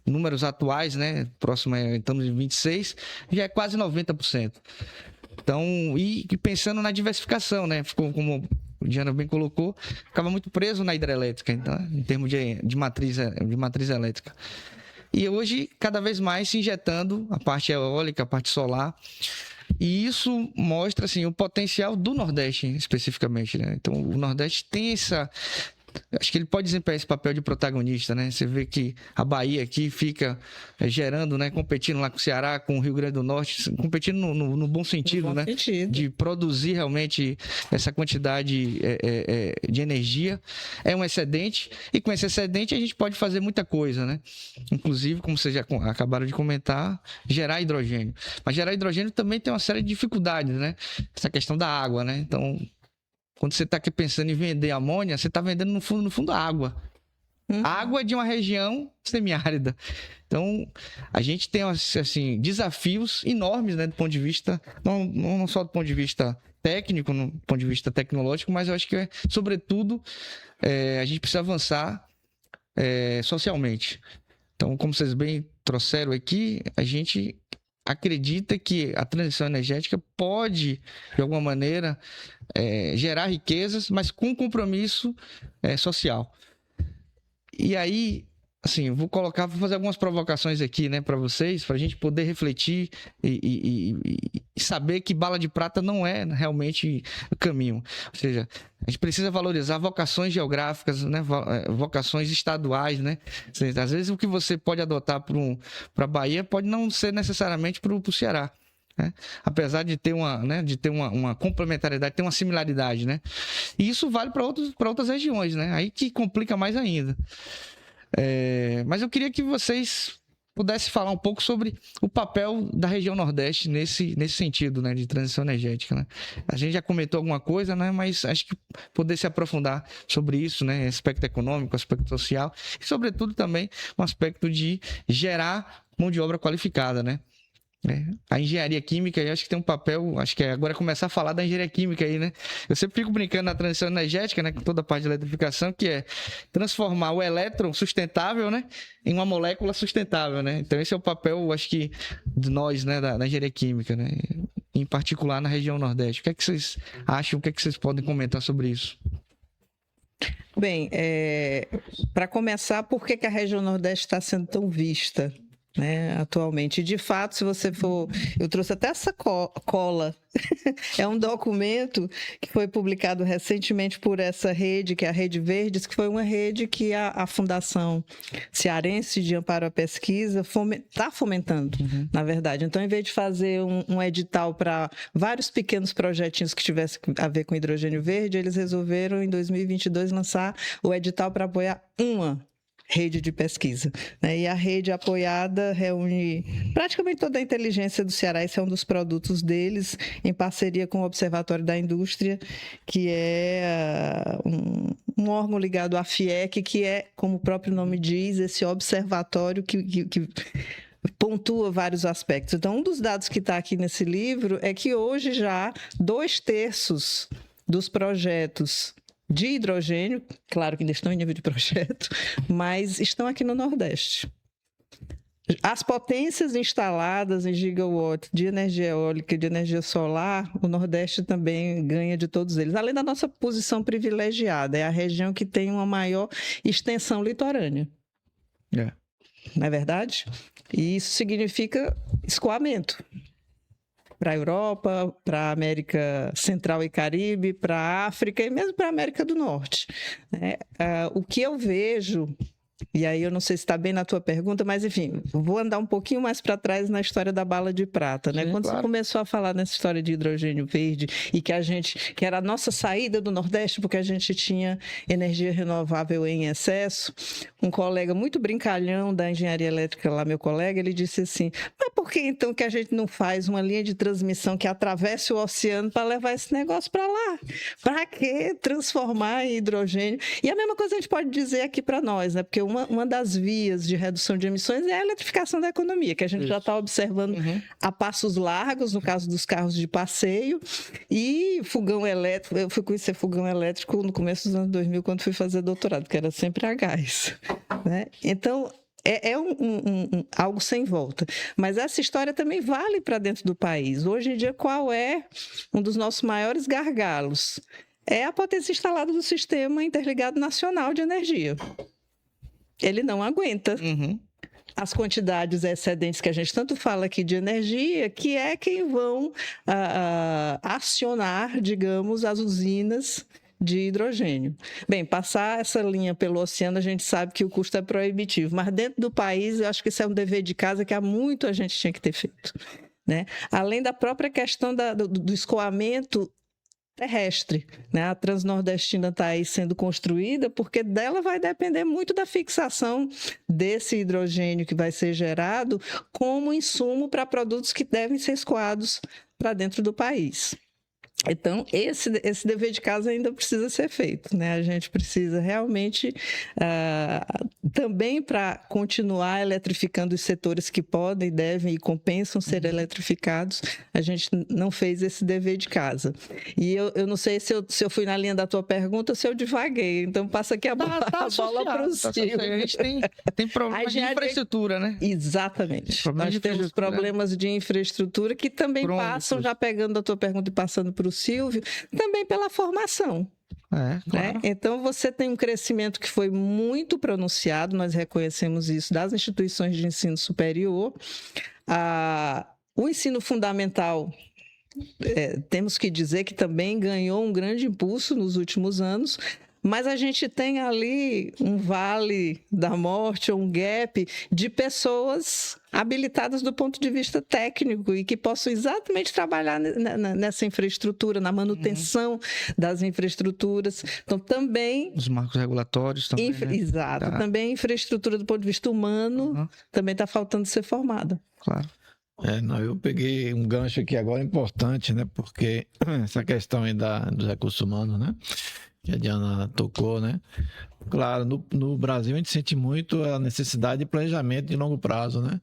números atuais, né? Próximo, estamos em 26%, já é quase 90%. Então, e pensando na diversificação, né? Ficou, como o Diana bem colocou, ficava muito preso na hidrelétrica, então, em termos de matriz elétrica. E hoje, cada vez mais se injetando a parte eólica, a parte solar. E isso mostra, assim, o potencial do Nordeste, especificamente, né? Então, o Nordeste tem essa... Acho que ele pode desempenhar esse papel de protagonista, né? Você vê que a Bahia aqui fica gerando, né? Competindo lá com o Ceará, com o Rio Grande do Norte, competindo no bom sentido, no bom né? sentido. De produzir realmente essa quantidade de energia. É um excedente, e com esse excedente a gente pode fazer muita coisa, né? Inclusive, como vocês já acabaram de comentar, gerar hidrogênio. Mas gerar hidrogênio também tem uma série de dificuldades, né? Essa questão da água, né? Então, quando você está aqui pensando em vender amônia, você está vendendo no fundo água. Água de uma região semiárida. Então, a gente tem, assim, desafios enormes, né, do ponto de vista, não só do ponto de vista técnico, do ponto de vista tecnológico, mas eu acho que, sobretudo, a gente precisa avançar socialmente. Então, como vocês bem trouxeram aqui, a gente acredita que a transição energética pode, de alguma maneira, gerar riquezas, mas com compromisso social. E aí, assim, vou fazer algumas provocações aqui, né, para vocês, para a gente poder refletir e saber que bala de prata não é realmente o caminho. Ou seja, a gente precisa valorizar vocações geográficas, né, vocações estaduais, né? Ou seja, às vezes o que você pode adotar para a Bahia pode não ser necessariamente para o Ceará. Né? Apesar de ter uma complementariedade, ter uma similaridade, né? E isso vale para outras regiões, né? Aí que complica mais ainda. Mas eu queria que vocês pudessem falar um pouco sobre o papel da região Nordeste nesse sentido, né, de transição energética, né? A gente já comentou alguma coisa, né, mas acho que poder se aprofundar sobre isso, né, aspecto econômico, aspecto social e, sobretudo, também um aspecto de gerar mão de obra qualificada, né? A engenharia química, eu acho que tem um papel, acho que agora começar a falar da engenharia química aí, né? Eu sempre fico brincando na transição energética, né, com toda a parte de eletrificação, que é transformar o elétron sustentável, né, em uma molécula sustentável, né? Então esse é o papel, acho que, de nós, né, da engenharia química, né? Em particular na região Nordeste. O que é que vocês acham? O que é que vocês podem comentar sobre isso? Bem, para começar, por que a região Nordeste está sendo tão vista né, atualmente. E, de fato, se você for... Eu trouxe até essa cola. É um documento que foi publicado recentemente por essa rede, que é a Rede Verdes, que foi uma rede que a Fundação Cearense de Amparo à Pesquisa está fomentando, na verdade. Então, em vez de fazer um edital para vários pequenos projetinhos que tivessem a ver com hidrogênio verde, eles resolveram, em 2022, lançar o edital para apoiar uma rede de pesquisa, né? E a rede apoiada reúne praticamente toda a inteligência do Ceará. Esse é um dos produtos deles, em parceria com o Observatório da Indústria, que é um órgão ligado à FIEC, que é, como o próprio nome diz, esse observatório que pontua vários aspectos. Então, um dos dados que está aqui nesse livro é que hoje já 2/3 dos projetos de hidrogênio, claro que ainda estão em nível de projeto, mas estão aqui no Nordeste. As potências instaladas em gigawatt de energia eólica e de energia solar, o Nordeste também ganha de todos eles. Além da nossa posição privilegiada, é a região que tem uma maior extensão litorânea. Não é verdade? E isso significa escoamento para a Europa, para a América Central e Caribe, para a África e mesmo para a América do Norte, né? O que eu vejo, e aí eu não sei se está bem na tua pergunta, mas enfim, vou andar um pouquinho mais para trás na história da bala de prata, né? Sim, Quando claro. você começou a falar nessa história de hidrogênio verde e que era a nossa saída do Nordeste porque a gente tinha energia renovável em excesso, um colega muito brincalhão da engenharia elétrica lá, meu colega, ele disse assim: mas por que então que a gente não faz uma linha de transmissão que atravesse o oceano para levar esse negócio para lá? Para que transformar em hidrogênio? E a mesma coisa a gente pode dizer aqui para nós, né? Porque uma das vias de redução de emissões é a eletrificação da economia, que a gente já está observando a passos largos, no caso dos carros de passeio, e fogão elétrico. Eu fui conhecer fogão elétrico no começo dos anos 2000, quando fui fazer doutorado, que era sempre a gás, né? Então, é algo sem volta. Mas essa história também vale para dentro do país. Hoje em dia, qual é um dos nossos maiores gargalos? É a potência instalada do Sistema Interligado Nacional de Energia. Ele não aguenta as quantidades excedentes que a gente tanto fala aqui de energia, que é quem vão acionar, digamos, as usinas de hidrogênio. Bem, passar essa linha pelo oceano, a gente sabe que o custo é proibitivo, mas dentro do país, eu acho que isso é um dever de casa que há muito a gente tinha que ter feito, né? Além da própria questão do escoamento terrestre, né? A Transnordestina está aí sendo construída porque dela vai depender muito da fixação desse hidrogênio que vai ser gerado como insumo para produtos que devem ser escoados para dentro do país. Então, esse dever de casa ainda precisa ser feito, né? A gente precisa realmente, também para continuar eletrificando os setores que podem, devem e compensam ser eletrificados, a gente não fez esse dever de casa. E eu não sei se eu fui na linha da tua pergunta ou se eu divaguei, então passa aqui a bola para o Silvio. A gente tem problemas de infraestrutura, né? Exatamente. Nós temos problemas de infraestrutura que também passam, já pegando a tua pergunta e passando para o Silvio, também pela formação. Claro. Né? Então, você tem um crescimento que foi muito pronunciado, nós reconhecemos isso, das instituições de ensino superior. O ensino fundamental, temos que dizer que também ganhou um grande impulso nos últimos anos, mas a gente tem ali um vale da morte, ou um gap de pessoas habilitadas do ponto de vista técnico e que possam exatamente trabalhar nessa infraestrutura, na manutenção das infraestruturas. Então, também... Os marcos regulatórios também, né? Exato. Tá. Também a infraestrutura do ponto de vista humano também está faltando ser formada. Claro. Eu peguei um gancho aqui agora importante, né? Porque essa questão aí dos recursos humanos, né? Que a Diana tocou, né? Claro, no Brasil a gente sente muito a necessidade de planejamento de longo prazo, né?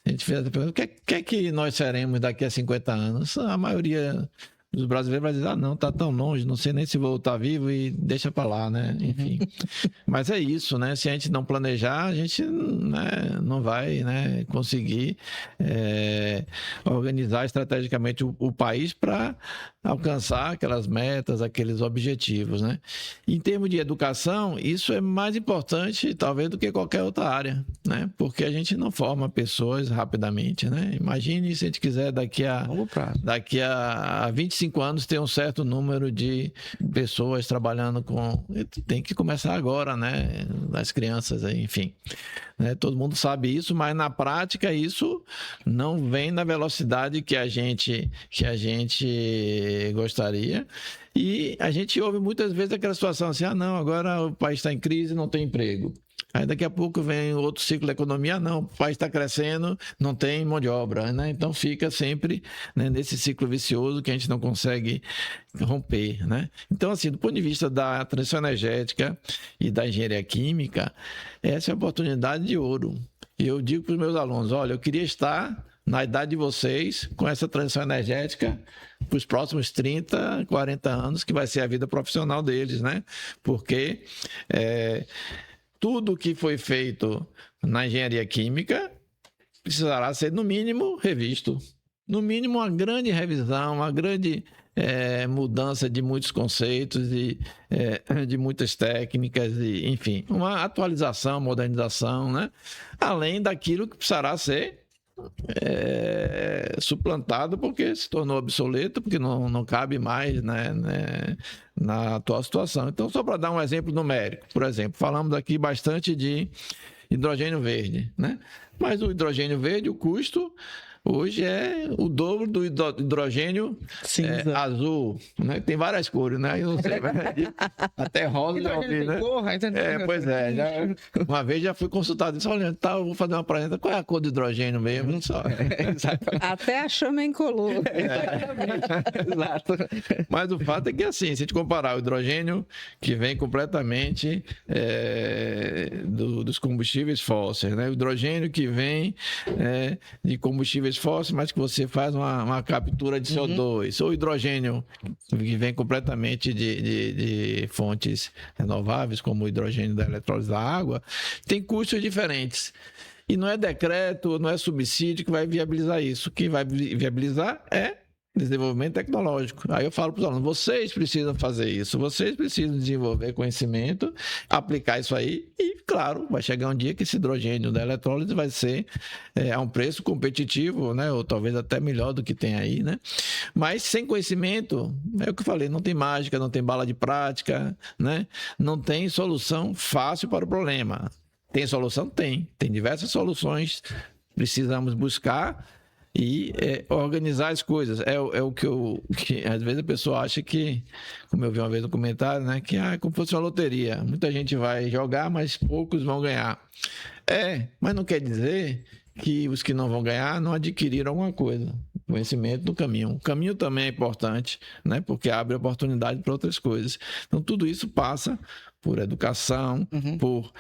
A gente fez a pergunta, o que é que nós seremos daqui a 50 anos? A maioria os brasileiros vão dizer, ah, não, tá tão longe, não sei nem se vou estar vivo e deixa para lá, né? Enfim. Mas é isso, né? Se a gente não planejar, a gente, né, não vai, né, conseguir organizar estrategicamente o país para alcançar aquelas metas, aqueles objetivos, né? Em termos de educação, isso é mais importante, talvez, do que qualquer outra área, né? Porque a gente não forma pessoas rapidamente, né? Imagine se a gente quiser daqui a 25 anos ter um certo número de pessoas trabalhando com... Tem que começar agora, né? As crianças, enfim. Né? Todo mundo sabe isso, mas na prática isso não vem na velocidade que a gente gostaria. E a gente ouve muitas vezes aquela situação assim, ah, não, agora o país está em crise, não tem emprego. Aí daqui a pouco vem outro ciclo da economia, não, o país está crescendo, não tem mão de obra, né? Então fica sempre, né, nesse ciclo vicioso que a gente não consegue romper, né? Então, assim, do ponto de vista da transição energética e da engenharia química, essa é a oportunidade de ouro. E eu digo para os meus alunos, olha, eu queria estar na idade de vocês, com essa transição energética, para os próximos 30, 40 anos, que vai ser a vida profissional deles, né? Porque tudo que foi feito na engenharia química precisará ser, no mínimo, revisto. No mínimo, uma grande revisão, uma grande mudança de muitos conceitos e de muitas técnicas, e, enfim, uma atualização, modernização, né? Além daquilo que precisará ser suplantado porque se tornou obsoleto, porque não cabe mais, né, na atual situação. Então, só para dar um exemplo numérico, por exemplo, falamos aqui bastante de hidrogênio verde, né? Mas o hidrogênio verde, o custo hoje é o dobro do hidrogênio azul, né? Tem várias cores, né? Eu não sei, até rosa já ouvi, né? Pois é, uma vez já fui consultado, disse, olha, tá, eu vou fazer uma planeta, qual é a cor do hidrogênio mesmo? Não só. Até a chama incolor. Exato. Mas o fato é que, assim, se a gente comparar o hidrogênio que vem completamente dos combustíveis fósseis, né? O hidrogênio que vem de combustíveis fósseis, mas que você faz uma captura de CO2, ou hidrogênio que vem completamente de fontes renováveis, como o hidrogênio da eletrólise da água, tem custos diferentes. E não é decreto, não é subsídio que vai viabilizar isso. O que vai viabilizar é desenvolvimento tecnológico. Aí eu falo para os alunos, vocês precisam fazer isso, vocês precisam desenvolver conhecimento, aplicar isso aí e, claro, vai chegar um dia que esse hidrogênio da eletrólise vai ser a um preço competitivo, né? Ou talvez até melhor do que tem aí, né? Mas sem conhecimento, é o que eu falei, não tem mágica, não tem bala de prática, né? Não tem solução fácil para o problema. Tem solução? Tem diversas soluções, precisamos buscar e organizar as coisas. É o que às vezes a pessoa acha que, como eu vi uma vez no comentário, né, que é como se fosse uma loteria. Muita gente vai jogar, mas poucos vão ganhar. Mas não quer dizer que os que não vão ganhar não adquiriram alguma coisa. Conhecimento do caminho. O caminho também é importante, né, porque abre oportunidade para outras coisas. Então, tudo isso passa por educação, por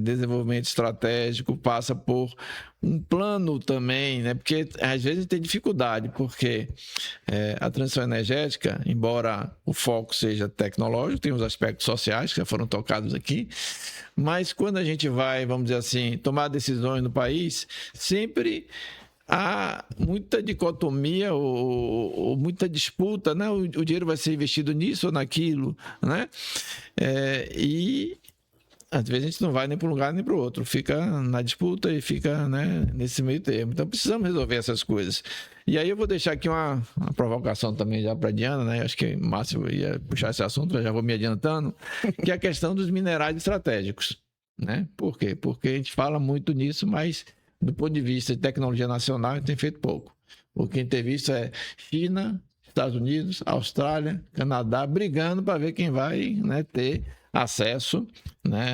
desenvolvimento estratégico, passa por um plano também, né? Porque às vezes tem dificuldade, porque a transição energética, embora o foco seja tecnológico, tem os aspectos sociais que já foram tocados aqui, mas quando a gente vai, vamos dizer assim, tomar decisões no país, sempre há muita dicotomia ou muita disputa, né? O dinheiro vai ser investido nisso ou naquilo, né? E às vezes a gente não vai nem para um lugar nem para o outro, fica na disputa e fica, né, nesse meio termo. Então precisamos resolver essas coisas. E aí eu vou deixar aqui uma provocação também já para a Diana, né? Acho que o Márcio ia puxar esse assunto, eu já vou me adiantando, que é a questão dos minerais estratégicos, né? Por quê? Porque a gente fala muito nisso, mas do ponto de vista de tecnologia nacional, a gente tem feito pouco. O que a gente tem visto é China, Estados Unidos, Austrália, Canadá, brigando para ver quem vai, né, ter acesso, né,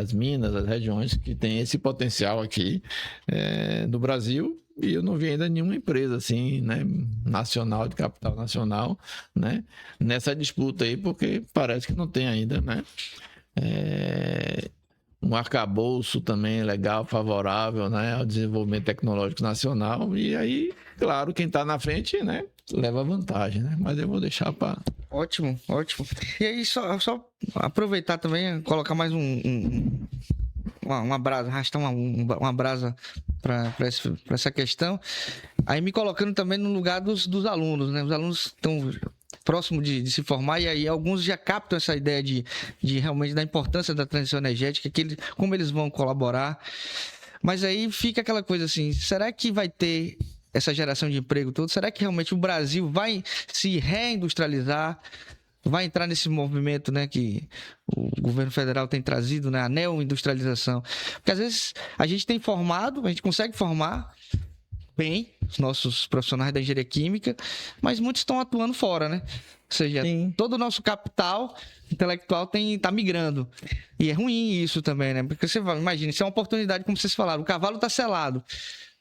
às minas, às regiões que tem esse potencial aqui no Brasil. E eu não vi ainda nenhuma empresa assim, né, nacional, de capital nacional, né, nessa disputa aí, porque parece que não tem ainda, né, um arcabouço também legal, favorável, né, ao desenvolvimento tecnológico nacional. E aí, claro, quem está na frente, né, leva vantagem, né? Mas eu vou deixar para... Ótimo, ótimo. E aí, só aproveitar também, colocar mais uma brasa, arrastar uma brasa para essa questão. Aí me colocando também no lugar dos alunos, né? Os alunos estão próximo de se formar, e aí alguns já captam essa ideia de realmente da importância da transição energética, como eles vão colaborar. Mas aí fica aquela coisa assim, será que vai ter essa geração de emprego todo? Será que realmente o Brasil vai se reindustrializar? Vai entrar nesse movimento, né, que o governo federal tem trazido, né, a neoindustrialização? Porque às vezes a gente tem formado, a gente consegue formar bem os nossos profissionais da engenharia química, mas muitos estão atuando fora, né? Ou seja, Sim. todo o nosso capital intelectual tá migrando. E é ruim isso também, né? Porque você imagina, isso é uma oportunidade, como vocês falaram, o cavalo está selado.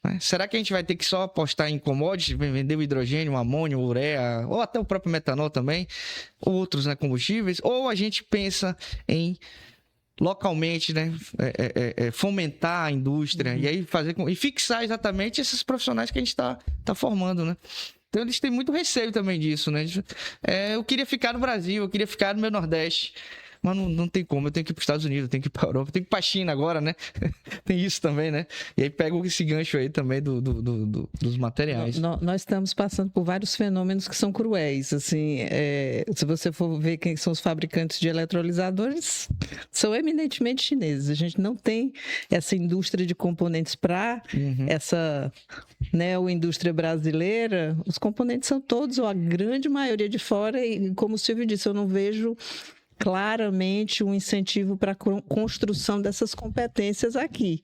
Né? Será que a gente vai ter que só apostar em commodities, vender o hidrogênio, o amônio, o ureia, ou até o próprio metanol também, outros, né, combustíveis? Ou a gente pensa em localmente, né, fomentar a indústria e aí e fixar exatamente esses profissionais que a gente está formando, né? Então eles têm muito receio também disso, né? Eu queria ficar no Brasil, eu queria ficar no meu Nordeste, mas não tem como, eu tenho que ir para os Estados Unidos, eu tenho que ir para a Europa, eu tenho que ir para a China agora, né? Tem isso também, né? E aí pega esse gancho aí também dos materiais. Nós estamos passando por vários fenômenos que são cruéis, assim, se você for ver quem são os fabricantes de eletrolisadores, são eminentemente chineses. A gente não tem essa indústria de componentes para essa indústria brasileira. Os componentes são todos, ou a grande maioria, de fora, e como o Silvio disse, eu não vejo claramente um incentivo para a construção dessas competências aqui.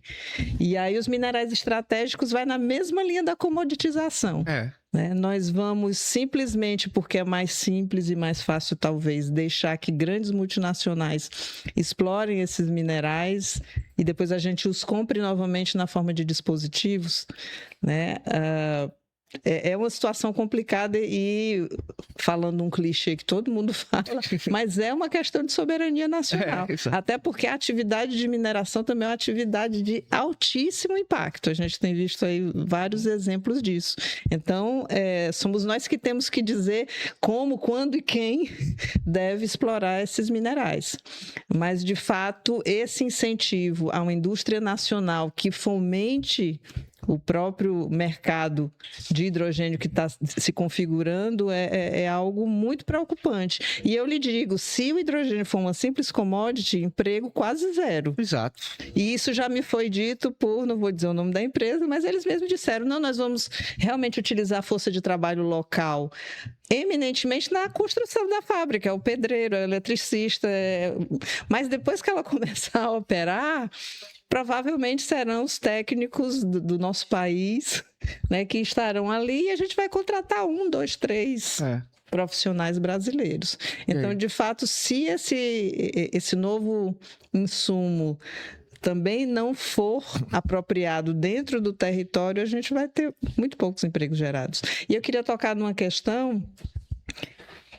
E aí os minerais estratégicos vai na mesma linha da comoditização. Né? Nós vamos simplesmente, porque é mais simples e mais fácil, talvez, deixar que grandes multinacionais explorem esses minerais e depois a gente os compre novamente na forma de dispositivos, né? É uma situação complicada e, falando um clichê que todo mundo fala, mas é uma questão de soberania nacional. Até porque a atividade de mineração também é uma atividade de altíssimo impacto. A gente tem visto aí vários exemplos disso. Então, somos nós que temos que dizer como, quando e quem deve explorar esses minerais. Mas, de fato, esse incentivo a uma indústria nacional que fomente o próprio mercado de hidrogênio que está se configurando é algo muito preocupante. E eu lhe digo, se o hidrogênio for uma simples commodity, emprego quase zero. Exato. E isso já me foi dito por, não vou dizer o nome da empresa, mas eles mesmos disseram, não, nós vamos realmente utilizar a força de trabalho local eminentemente na construção da fábrica, o pedreiro, o eletricista, mas depois que ela começar a operar, provavelmente serão os técnicos do nosso país, né, que estarão ali, e a gente vai contratar 1, 2, 3 profissionais brasileiros. Então, de fato, se esse novo insumo também não for apropriado dentro do território, a gente vai ter muito poucos empregos gerados. E eu queria tocar numa questão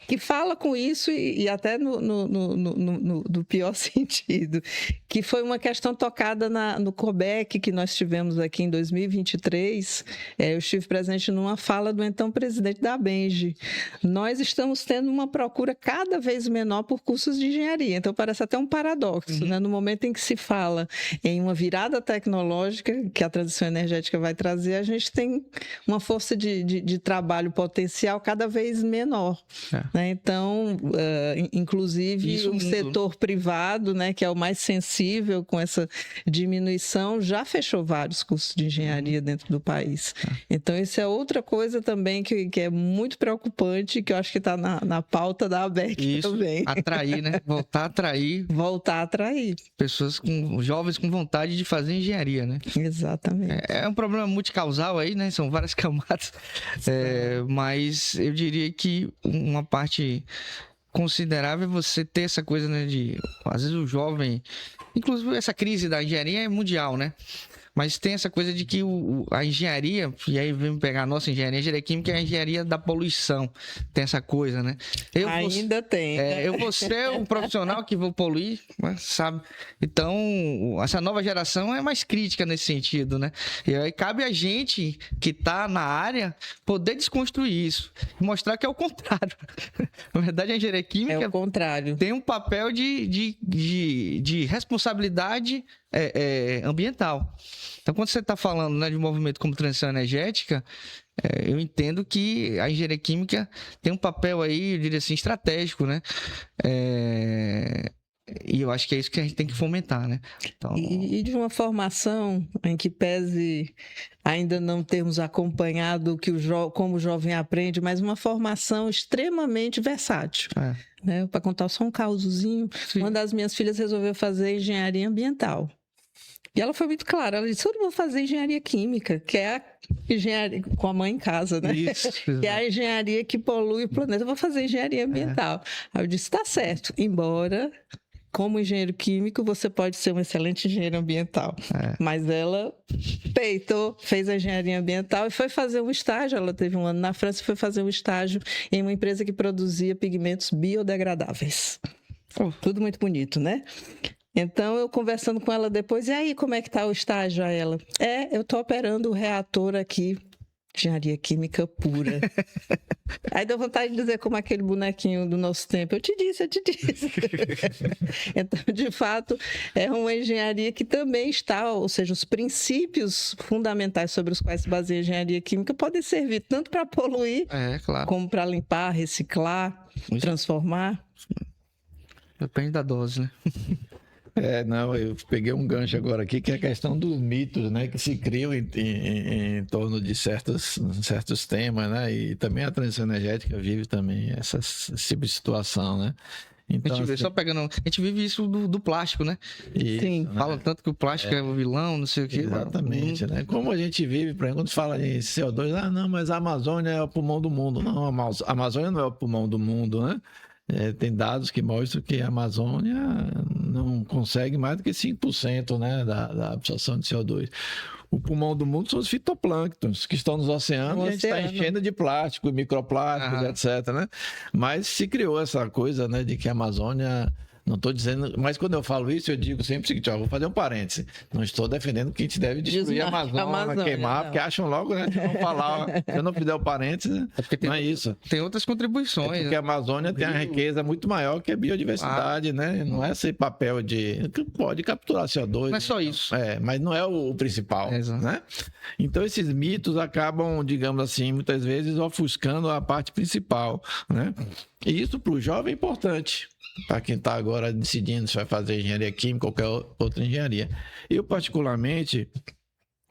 que fala com isso e até no pior sentido, que foi uma questão tocada no COBEC que nós tivemos aqui em 2023. Eu estive presente numa fala do então presidente da Abenji. Nós estamos tendo uma procura cada vez menor por cursos de engenharia, então parece até um paradoxo, né? No momento em que se fala em uma virada tecnológica que a transição energética vai trazer, a gente tem uma força de trabalho potencial cada vez menor. Né? Então, inclusive o setor privado, né, que é o mais sensível com essa diminuição, já fechou vários cursos de engenharia dentro do país. Então, isso é outra coisa também que é muito preocupante, que eu acho que está na pauta da ABEC também. Atrair, né? Voltar a atrair pessoas jovens com vontade de fazer engenharia, né? Exatamente. É um problema multicausal aí, né? São várias camadas, mas eu diria que uma parte considerável é você ter essa coisa, né, de às vezes o jovem, inclusive essa crise da engenharia é mundial, né? Mas tem essa coisa de que a engenharia, e aí vem pegar a nossa engenharia química, é a engenharia da poluição. Tem essa coisa, né? Ainda tem. Eu vou ser um profissional que vou poluir, sabe? Então, essa nova geração é mais crítica nesse sentido, né? E aí cabe a gente que está na área poder desconstruir isso. Mostrar que é o contrário. Na verdade, a engenharia química É o contrário. tem um papel de responsabilidade ambiental. Então, quando você está falando, né, de um movimento como transição energética, eu entendo que a engenharia química tem um papel aí, eu diria assim, estratégico, né? E eu acho que é isso que a gente tem que fomentar, né? Então... E de uma formação em que pese ainda não termos acompanhado como o jovem aprende, mas uma formação extremamente versátil. Né? Para contar só um causozinho, uma das minhas filhas resolveu fazer engenharia ambiental. E ela foi muito clara, ela disse, eu não vou fazer engenharia química, que é a engenharia, com a mãe em casa, né? Isso, que é a engenharia que polui o planeta, eu vou fazer engenharia ambiental. Aí eu disse, tá certo, embora... Como engenheiro químico, você pode ser um excelente engenheiro ambiental. Mas ela peitou, fez a engenharia ambiental e foi fazer um estágio. Ela teve um ano na França e foi fazer um estágio em uma empresa que produzia pigmentos biodegradáveis. Tudo muito bonito, né? Então, eu conversando com ela depois, e aí, como é que está o estágio a ela? Eu estou operando o reator aqui. Engenharia química pura. Aí deu vontade de dizer como aquele bonequinho do nosso tempo. Eu te disse. Então, de fato, é uma engenharia que também está, ou seja, os princípios fundamentais sobre os quais se baseia a engenharia química podem servir tanto para poluir, claro, como para limpar, reciclar, transformar. Depende da dose, né? Não, eu peguei um gancho agora aqui, que é a questão dos mitos, né, que se criam em torno de certos temas, né, e também a transição energética vive também esse tipo de situação, né. Então, a gente vive isso do plástico, né? Sim. Né? Fala tanto que o plástico é o vilão, não sei o quê. Exatamente, né? Como a gente vive, por exemplo, quando fala em CO2, não, mas a Amazônia é o pulmão do mundo. Não, a Amazônia não é o pulmão do mundo, né? Tem dados que mostram que a Amazônia não consegue mais do que 5%, né, da absorção de CO2. O pulmão do mundo são os fitoplânctons, que estão nos oceanos, e a gente está enchendo de plástico, microplásticos, etc. Né? Mas se criou essa coisa, né, de que a Amazônia... Não estou dizendo, mas quando eu falo isso, eu digo sempre o seguinte, vou fazer um parênteses. Não estou defendendo que a gente deve destruir a Amazônia, queimar, porque acham logo, né? Se eu não falar, se eu não fizer o parênteses, né? Não é isso. Tem outras contribuições. Porque a Amazônia tem uma riqueza muito maior que a biodiversidade, né? Não é esse papel de... Pode capturar CO2. Não é só isso. Mas não é o principal, né? Então, esses mitos acabam, digamos assim, muitas vezes ofuscando a parte principal, né? E isso para o jovem é importante. Para quem está agora decidindo se vai fazer engenharia química ou qualquer outra engenharia. Eu, particularmente,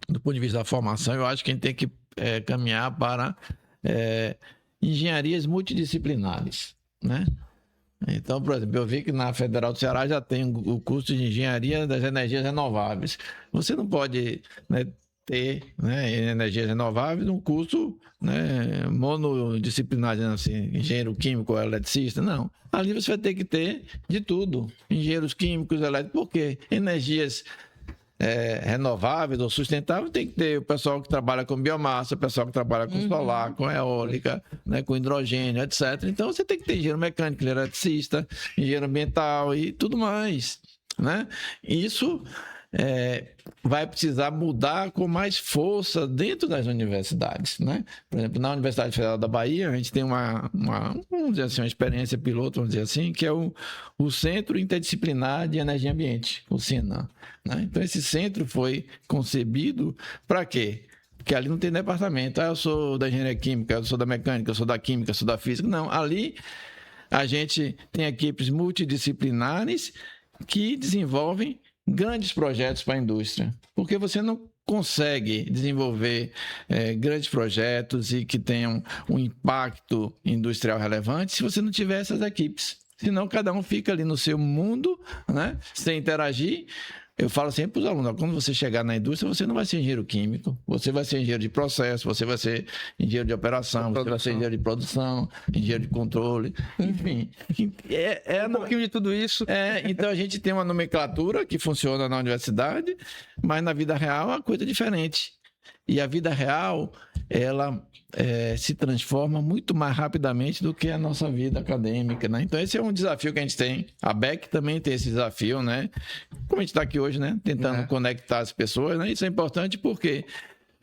do ponto de vista da formação, eu acho que a gente tem que caminhar para engenharias multidisciplinares, né? Então, por exemplo, eu vi que na Federal do Ceará já tem o curso de engenharia das energias renováveis. Você não pode, né, ter, né, energias renováveis um curso, né, monodisciplinar, assim, engenheiro químico ou eletricista, não. Ali você vai ter que ter de tudo, engenheiros químicos, elétricos, porque energias renováveis ou sustentáveis tem que ter o pessoal que trabalha com biomassa, o pessoal que trabalha com solar, com eólica, né, com hidrogênio, etc. Então você tem que ter engenheiro mecânico, eletricista, engenheiro ambiental e tudo mais, né? Isso vai precisar mudar com mais força dentro das universidades, né? Por exemplo, na Universidade Federal da Bahia, a gente tem vamos dizer assim, uma experiência piloto, vamos dizer assim, que é o Centro Interdisciplinar de Energia e Ambiente, o CIENA, né? Então, esse centro foi concebido para quê? Porque ali não tem departamento. Eu sou da engenharia química, eu sou da mecânica, eu sou da química, eu sou da física. Não, ali a gente tem equipes multidisciplinares que desenvolvem grandes projetos para a indústria, porque você não consegue desenvolver grandes projetos e que tenham um impacto industrial relevante se você não tiver essas equipes. Senão, cada um fica ali no seu mundo, né, sem interagir. eu falo sempre para os alunos, quando você chegar na indústria, você não vai ser engenheiro químico, você vai ser engenheiro de processo, você vai ser engenheiro de operação, você vai ser engenheiro de produção, engenheiro de controle, enfim. Um pouquinho de tudo isso. Então a gente tem uma nomenclatura que funciona na universidade, mas na vida real é uma coisa diferente. E a vida real, ela se transforma muito mais rapidamente do que a nossa vida acadêmica, né? Então esse é um desafio que a gente tem. A BEC também tem esse desafio, né? Como a gente está aqui hoje, né? Tentando conectar as pessoas, né? Isso é importante porque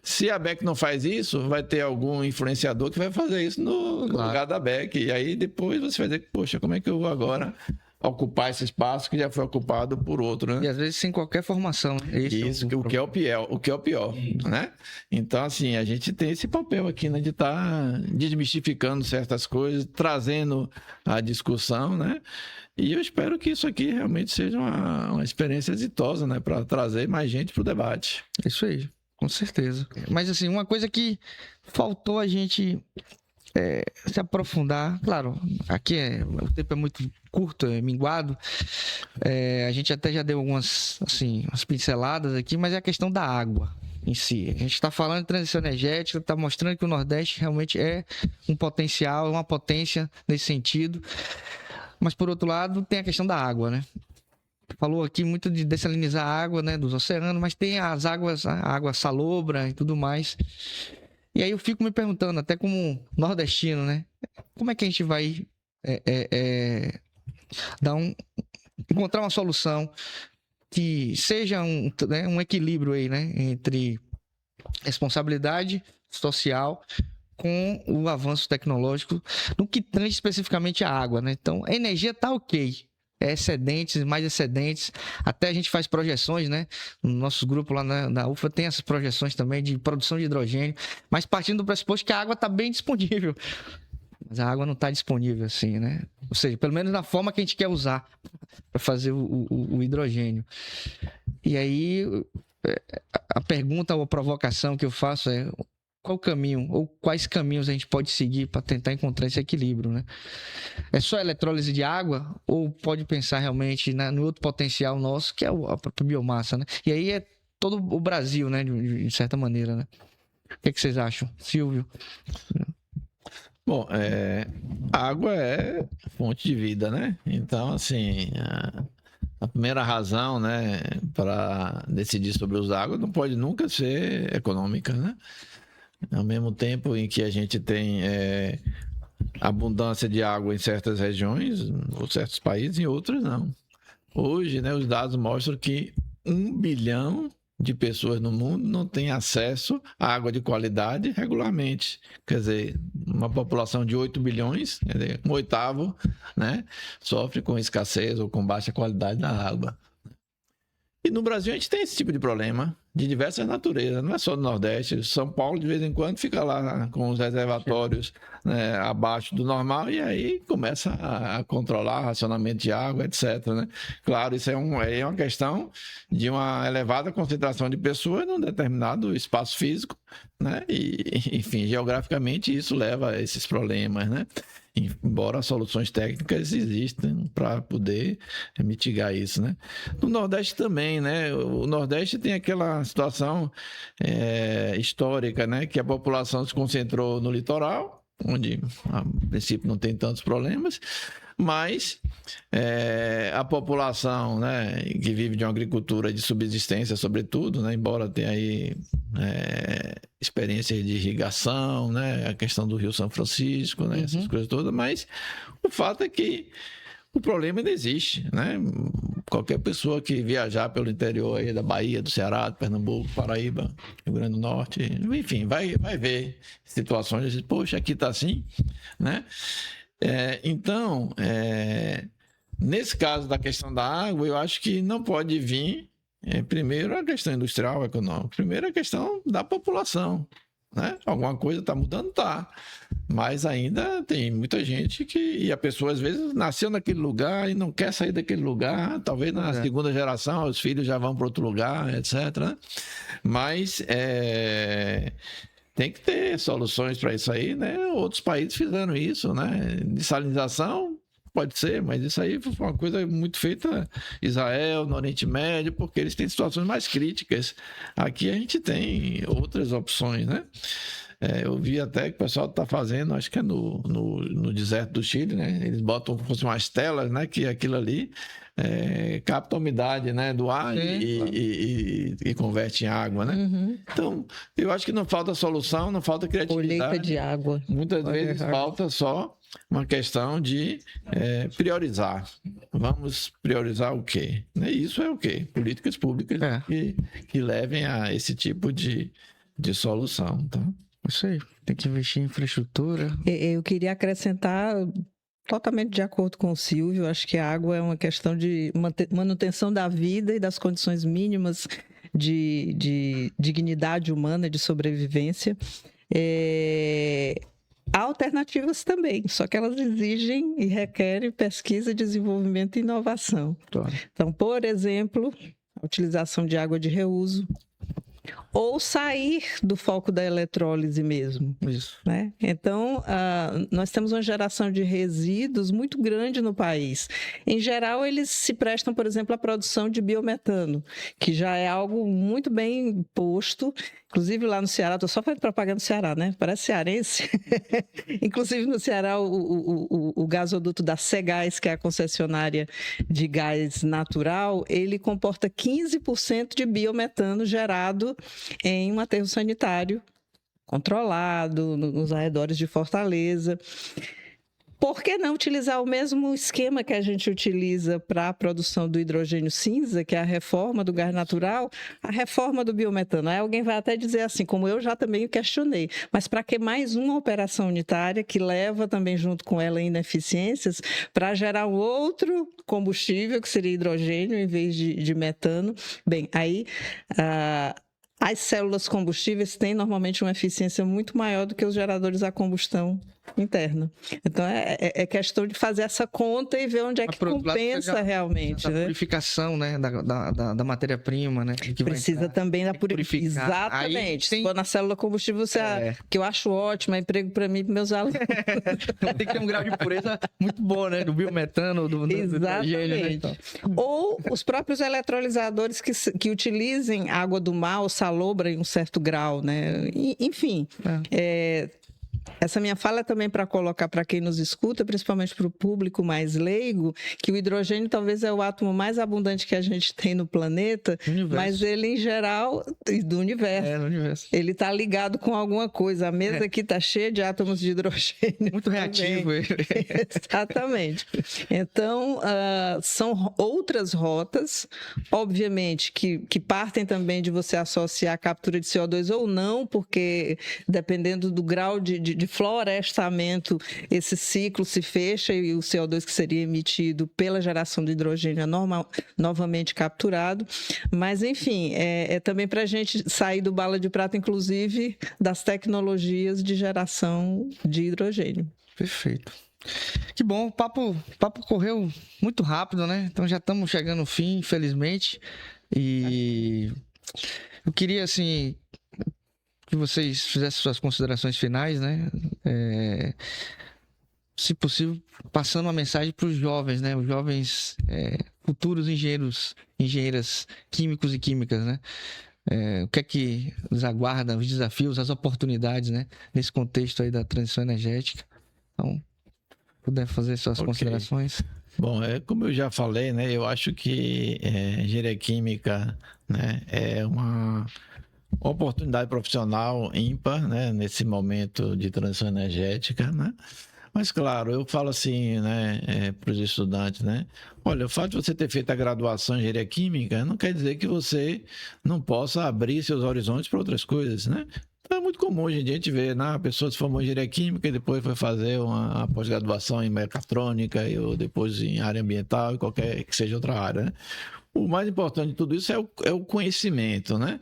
se a BEC não faz isso, vai ter algum influenciador que vai fazer isso no lugar da BEC. E aí depois você vai dizer, poxa, como é que eu vou agora ocupar esse espaço que já foi ocupado por outro, né? E às vezes sem qualquer formação. Isso, o que é o pior, né? Então, assim, a gente tem esse papel aqui, né? De estar desmistificando certas coisas, trazendo a discussão, né? E eu espero que isso aqui realmente seja uma experiência exitosa, né? Para trazer mais gente para o debate. Isso aí, com certeza. Mas, assim, uma coisa que faltou a gente se aprofundar, claro, aqui o tempo é muito curto, é minguado, a gente até já deu algumas, assim, umas pinceladas aqui, mas é a questão da água em si. A gente está falando de transição energética, está mostrando que o Nordeste realmente é um potencial, uma potência nesse sentido, mas por outro lado tem a questão da água, né? Falou aqui muito de dessalinizar a água, né, dos oceanos, mas tem as águas, a água salobra e tudo mais. E aí eu fico me perguntando, até como nordestino, né? Como é que a gente vai encontrar uma solução que seja um equilíbrio aí, né? Entre responsabilidade social com o avanço tecnológico no que tange especificamente a água, né? Então, a energia tá ok. Excedentes, mais excedentes, até a gente faz projeções, né? No nosso grupo lá na UFA tem essas projeções também de produção de hidrogênio, mas partindo do pressuposto que a água está bem disponível, mas a água não está disponível assim, né? Ou seja, pelo menos na forma que a gente quer usar para fazer o hidrogênio. E aí a pergunta ou a provocação que eu faço é: qual caminho ou quais caminhos a gente pode seguir para tentar encontrar esse equilíbrio, né? É só eletrólise de água ou pode pensar realmente no outro potencial nosso, que é a própria biomassa, né? E aí é todo o Brasil, né? De certa maneira, né? O que vocês acham, Silvio? Bom, a água é fonte de vida, né? Então, assim, a primeira razão, né, para decidir sobre usar água não pode nunca ser econômica, né? Ao mesmo tempo em que a gente tem abundância de água em certas regiões, ou certos países, em outros não. Hoje, né, os dados mostram que 1 bilhão de pessoas no mundo não têm acesso à água de qualidade regularmente. Quer dizer, uma população de 8 bilhões, quer dizer, 1/8, né, sofre com escassez ou com baixa qualidade da água. E no Brasil a gente tem esse tipo de problema de diversas naturezas, não é só no Nordeste. São Paulo de vez em quando fica lá com os reservatórios, né, abaixo do normal e aí começa a controlar racionamento de água, etc, né? Claro, isso é uma questão de uma elevada concentração de pessoas num determinado espaço físico, né? E, enfim, geograficamente isso leva a esses problemas, né? Embora soluções técnicas existam para poder mitigar isso, né? No Nordeste também, né? O Nordeste tem aquela situação histórica, né? Que a população se concentrou no litoral, onde a princípio não tem tantos problemas, mas a população, né, que vive de uma agricultura de subsistência, sobretudo, né, embora tenha aí experiências de irrigação, né, a questão do Rio São Francisco, né, essas coisas todas, mas o fato é que o problema ainda existe, né? Qualquer pessoa que viajar pelo interior aí da Bahia, do Ceará, do Pernambuco, Paraíba, Rio Grande do Norte, enfim, vai ver situações de dizer, poxa, aqui está assim, né? Então, nesse caso da questão da água, eu acho que não pode vir, primeiro, a questão industrial, econômica, primeiro a questão da população, né? Alguma coisa está mudando, tá, mas ainda tem muita gente e a pessoa às vezes nasceu naquele lugar e não quer sair daquele lugar, talvez na segunda geração os filhos já vão para outro lugar, etc, né? Mas tem que ter soluções para isso aí, né? Outros países fizeram isso, né? Dessalinização pode ser, mas isso aí foi uma coisa muito feita em Israel, no Oriente Médio, porque eles têm situações mais críticas. Aqui a gente tem outras opções, né? Eu vi até que o pessoal está fazendo, acho que é no deserto do Chile, né? Eles botam como se fossem umas telas, né? Que aquilo ali capta a umidade, né? Do ar e converte em água, né? Então, eu acho que não falta solução, não falta criatividade. Colheita de água. Muitas vezes falta só uma questão de priorizar. Vamos priorizar o quê? Isso é o quê? Políticas públicas que levem a esse tipo de solução, tá? Isso aí, tem que investir em infraestrutura. Eu queria acrescentar, totalmente de acordo com o Silvio, acho que a água é uma questão de manutenção da vida e das condições mínimas de dignidade humana, de sobrevivência. Há alternativas também, só que elas exigem e requerem pesquisa, desenvolvimento e inovação. Claro. Então, por exemplo, a utilização de água de reuso, ou sair do foco da eletrólise mesmo. Isso. Né? Então, nós temos uma geração de resíduos muito grande no país. Em geral, eles se prestam, por exemplo, à produção de biometano, que já é algo muito bem posto. Inclusive, lá no Ceará, estou só fazendo propaganda do Ceará, né? Parece cearense. Inclusive, no Ceará, o gasoduto da Cegás, que é a concessionária de gás natural, ele comporta 15% de biometano gerado em um aterro sanitário controlado, nos arredores de Fortaleza. Por que não utilizar o mesmo esquema que a gente utiliza para a produção do hidrogênio cinza, que é a reforma do gás natural, a reforma do biometano? Aí alguém vai até dizer assim, como eu já também questionei, mas para que mais uma operação unitária que leva também junto com ela ineficiências para gerar um outro combustível, que seria hidrogênio em vez de metano? Bem, aí as células combustíveis têm normalmente uma eficiência muito maior do que os geradores a combustão interna. Então, é questão de fazer essa conta e ver onde é que compensa realmente. A purificação, né, da matéria-prima, né? Que precisa também da purificação. Exatamente. Se for na célula combustível, que eu acho ótimo, é emprego para mim e para meus alunos. Tem que ter um grau de pureza muito bom, né? Do biometano, do hidrogênio. Né? Então. Ou os próprios eletrolisadores que utilizem água do mar ou salobra em um certo grau, né? Enfim, essa minha fala é também para colocar para quem nos escuta, principalmente para o público mais leigo, que o hidrogênio talvez é o átomo mais abundante que a gente tem no planeta, mas ele, em geral, do universo. No universo. Ele está ligado com alguma coisa. A mesa aqui está cheia de átomos de hidrogênio. Muito reativo ele. Exatamente. Então, são outras rotas, obviamente, que partem também de você associar a captura de CO2 ou não, porque dependendo do grau de florestamento, esse ciclo se fecha e o CO2 que seria emitido pela geração de hidrogênio é novamente capturado. Mas, enfim, é também para a gente sair do bala de prata, inclusive, das tecnologias de geração de hidrogênio. Perfeito. Que bom, o papo correu muito rápido, né? Então já estamos chegando ao fim, infelizmente. E eu queria, assim, que vocês fizessem suas considerações finais, né? Se possível, passando uma mensagem para os jovens, né? Os jovens futuros engenheiras químicos e químicas, né? O que é que os aguarda, os desafios, as oportunidades, né? Nesse contexto aí da transição energética. Então, puder fazer suas considerações. Bom, como eu já falei, né? Eu acho que engenharia química, né? É uma oportunidade profissional ímpar, né, nesse momento de transição energética, né? Mas, claro, eu falo assim, né, para os estudantes, né? Olha, o fato de você ter feito a graduação em engenharia química não quer dizer que você não possa abrir seus horizontes para outras coisas, né? Então, é muito comum hoje em dia a gente ver, né, a pessoa se formou em engenharia química e depois foi fazer uma pós-graduação em mecatrônica ou depois em área ambiental e qualquer que seja outra área, né? O mais importante de tudo isso é o conhecimento, né?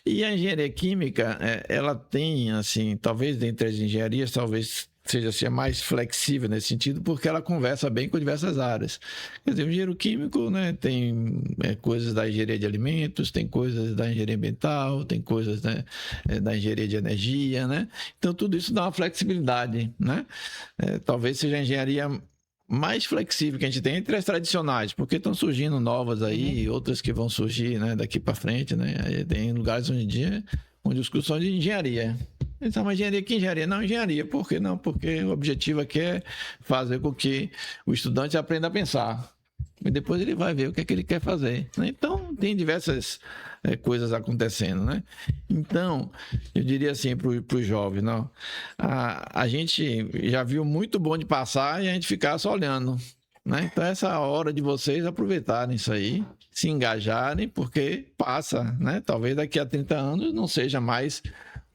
E a engenharia química, ela tem, assim, talvez dentre as engenharias, talvez seja assim, a mais flexível nesse sentido, porque ela conversa bem com diversas áreas. Quer dizer, o engenheiro químico, né, tem coisas da engenharia de alimentos, tem coisas da engenharia ambiental, tem coisas, né, da engenharia de energia, né? Então, tudo isso dá uma flexibilidade, né? Talvez seja a engenharia mais flexível que a gente tem entre as tradicionais, porque estão surgindo novas aí, outras que vão surgir, né, daqui para frente, né? Aí tem lugares hoje em dia onde os cursos são de engenharia. Então, mas engenharia, que engenharia? Não, engenharia. Por que não? Porque o objetivo aqui é fazer com que o estudante aprenda a pensar. E depois ele vai ver o que é que ele quer fazer, né? Então, tem diversas coisas acontecendo, né? Então, eu diria assim para os jovens, não, a gente já viu muito bom de passar e a gente ficar só olhando, né? Então, essa é a hora de vocês aproveitarem isso aí, se engajarem, porque passa, né? Talvez daqui a 30 anos não seja mais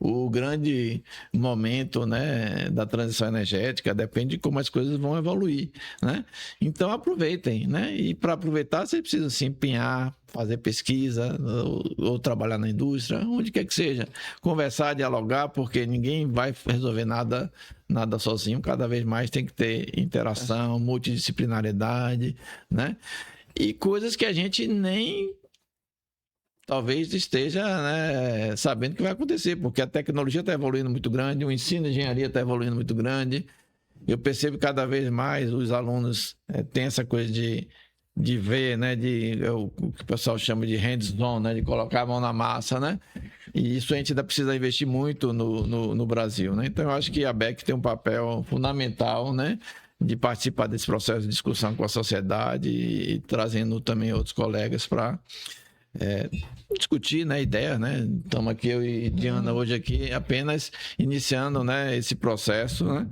o grande momento, né, da transição energética, depende de como as coisas vão evoluir, né? Então aproveitem, né? E para aproveitar você precisa se empenhar, fazer pesquisa ou trabalhar na indústria, onde quer que seja, conversar, dialogar, porque ninguém vai resolver nada sozinho. Cada vez mais tem que ter interação, multidisciplinariedade, né? E coisas que a gente nem talvez esteja, né, sabendo que vai acontecer, porque a tecnologia está evoluindo muito grande, o ensino de engenharia está evoluindo muito grande. Eu percebo que cada vez mais os alunos têm essa coisa de ver, né, o que o pessoal chama de hands-on, né, de colocar a mão na massa, né? E isso a gente ainda precisa investir muito no Brasil, né? Então eu acho que a ABEC tem um papel fundamental, né, de participar desse processo de discussão com a sociedade e trazendo também outros colegas para discutir, né, ideias, né? Estamos aqui, eu e Diana hoje aqui apenas iniciando, né, esse processo, né?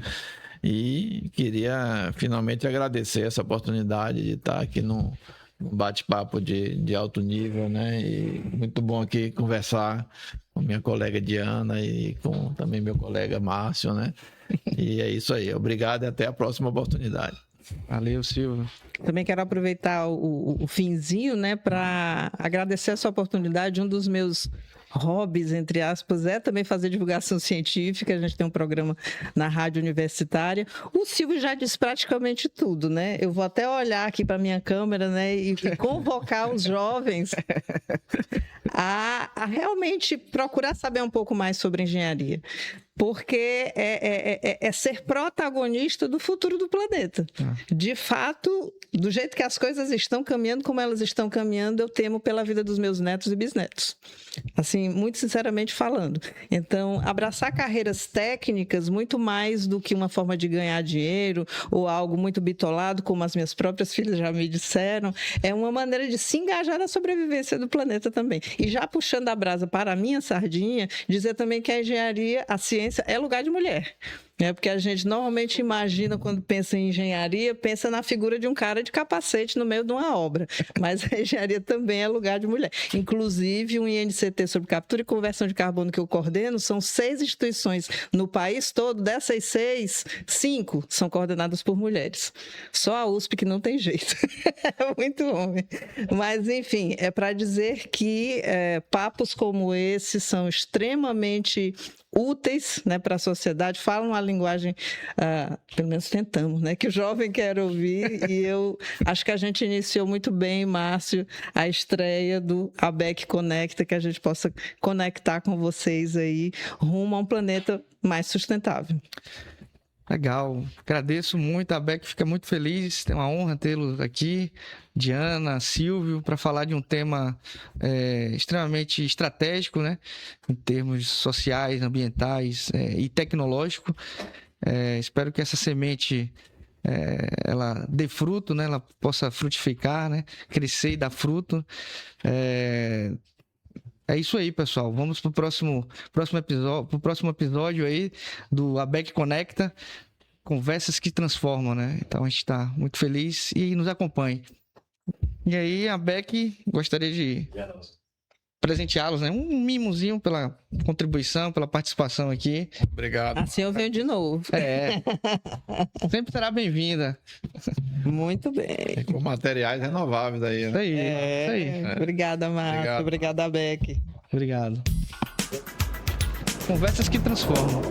E queria finalmente agradecer essa oportunidade de estar aqui num bate-papo de alto nível, né? E muito bom aqui conversar com minha colega Diana e com também meu colega Márcio, né? E é isso aí. Obrigado e até a próxima oportunidade. Valeu, Silvio. Também quero aproveitar o finzinho, né, para agradecer essa oportunidade. Um dos meus hobbies, entre aspas, é também fazer divulgação científica. A gente tem um programa na rádio universitária. O Silvio já disse praticamente tudo, né? Eu vou até olhar aqui para minha câmera, né, e convocar os jovens a realmente procurar saber um pouco mais sobre engenharia. Porque é ser protagonista do futuro do planeta. De fato, do jeito que as coisas estão caminhando, como elas estão caminhando, eu temo pela vida dos meus netos e bisnetos. Assim, muito sinceramente falando. Então, abraçar carreiras técnicas, muito mais do que uma forma de ganhar dinheiro ou algo muito bitolado, como as minhas próprias filhas já me disseram, é uma maneira de se engajar na sobrevivência do planeta também. E já puxando a brasa para a minha sardinha, dizer também que a engenharia, a ciência, é lugar de mulher. Porque a gente normalmente imagina, quando pensa em engenharia, pensa na figura de um cara de capacete no meio de uma obra. Mas a engenharia também é lugar de mulher. Inclusive, o INCT sobre captura e conversão de carbono que eu coordeno, são 6 instituições no país todo. Dessas 6, 5 são coordenadas por mulheres. Só a USP que não tem jeito. É muito homem. Mas, enfim, é para dizer que papos como esse são extremamente úteis, né, para a sociedade, falam a linguagem, pelo menos tentamos, né, que o jovem quer ouvir, e eu acho que a gente iniciou muito bem, Márcio, a estreia do ABEC Conecta, que a gente possa conectar com vocês aí rumo a um planeta mais sustentável. Legal, agradeço muito, a ABEC fica muito feliz, é uma honra tê-los aqui, Diana, Silvio, para falar de um tema extremamente estratégico, né, em termos sociais, ambientais e tecnológicos. Espero que essa semente ela dê fruto, né, ela possa frutificar, né, crescer e dar fruto. É isso aí, pessoal. Vamos para o próximo episódio aí do ABEC Conecta, conversas que transformam, né? Então a gente está muito feliz e nos acompanhe. E aí, a ABEC gostaria de presenteá-los, né? Um mimozinho pela contribuição, pela participação aqui. Obrigado. Assim eu venho de novo. Sempre será bem-vinda. Muito bem. Com materiais renováveis aí, né? Isso aí. Isso aí. Obrigada, Márcio. Obrigada, ABEC. Obrigado. Conversas que transformam.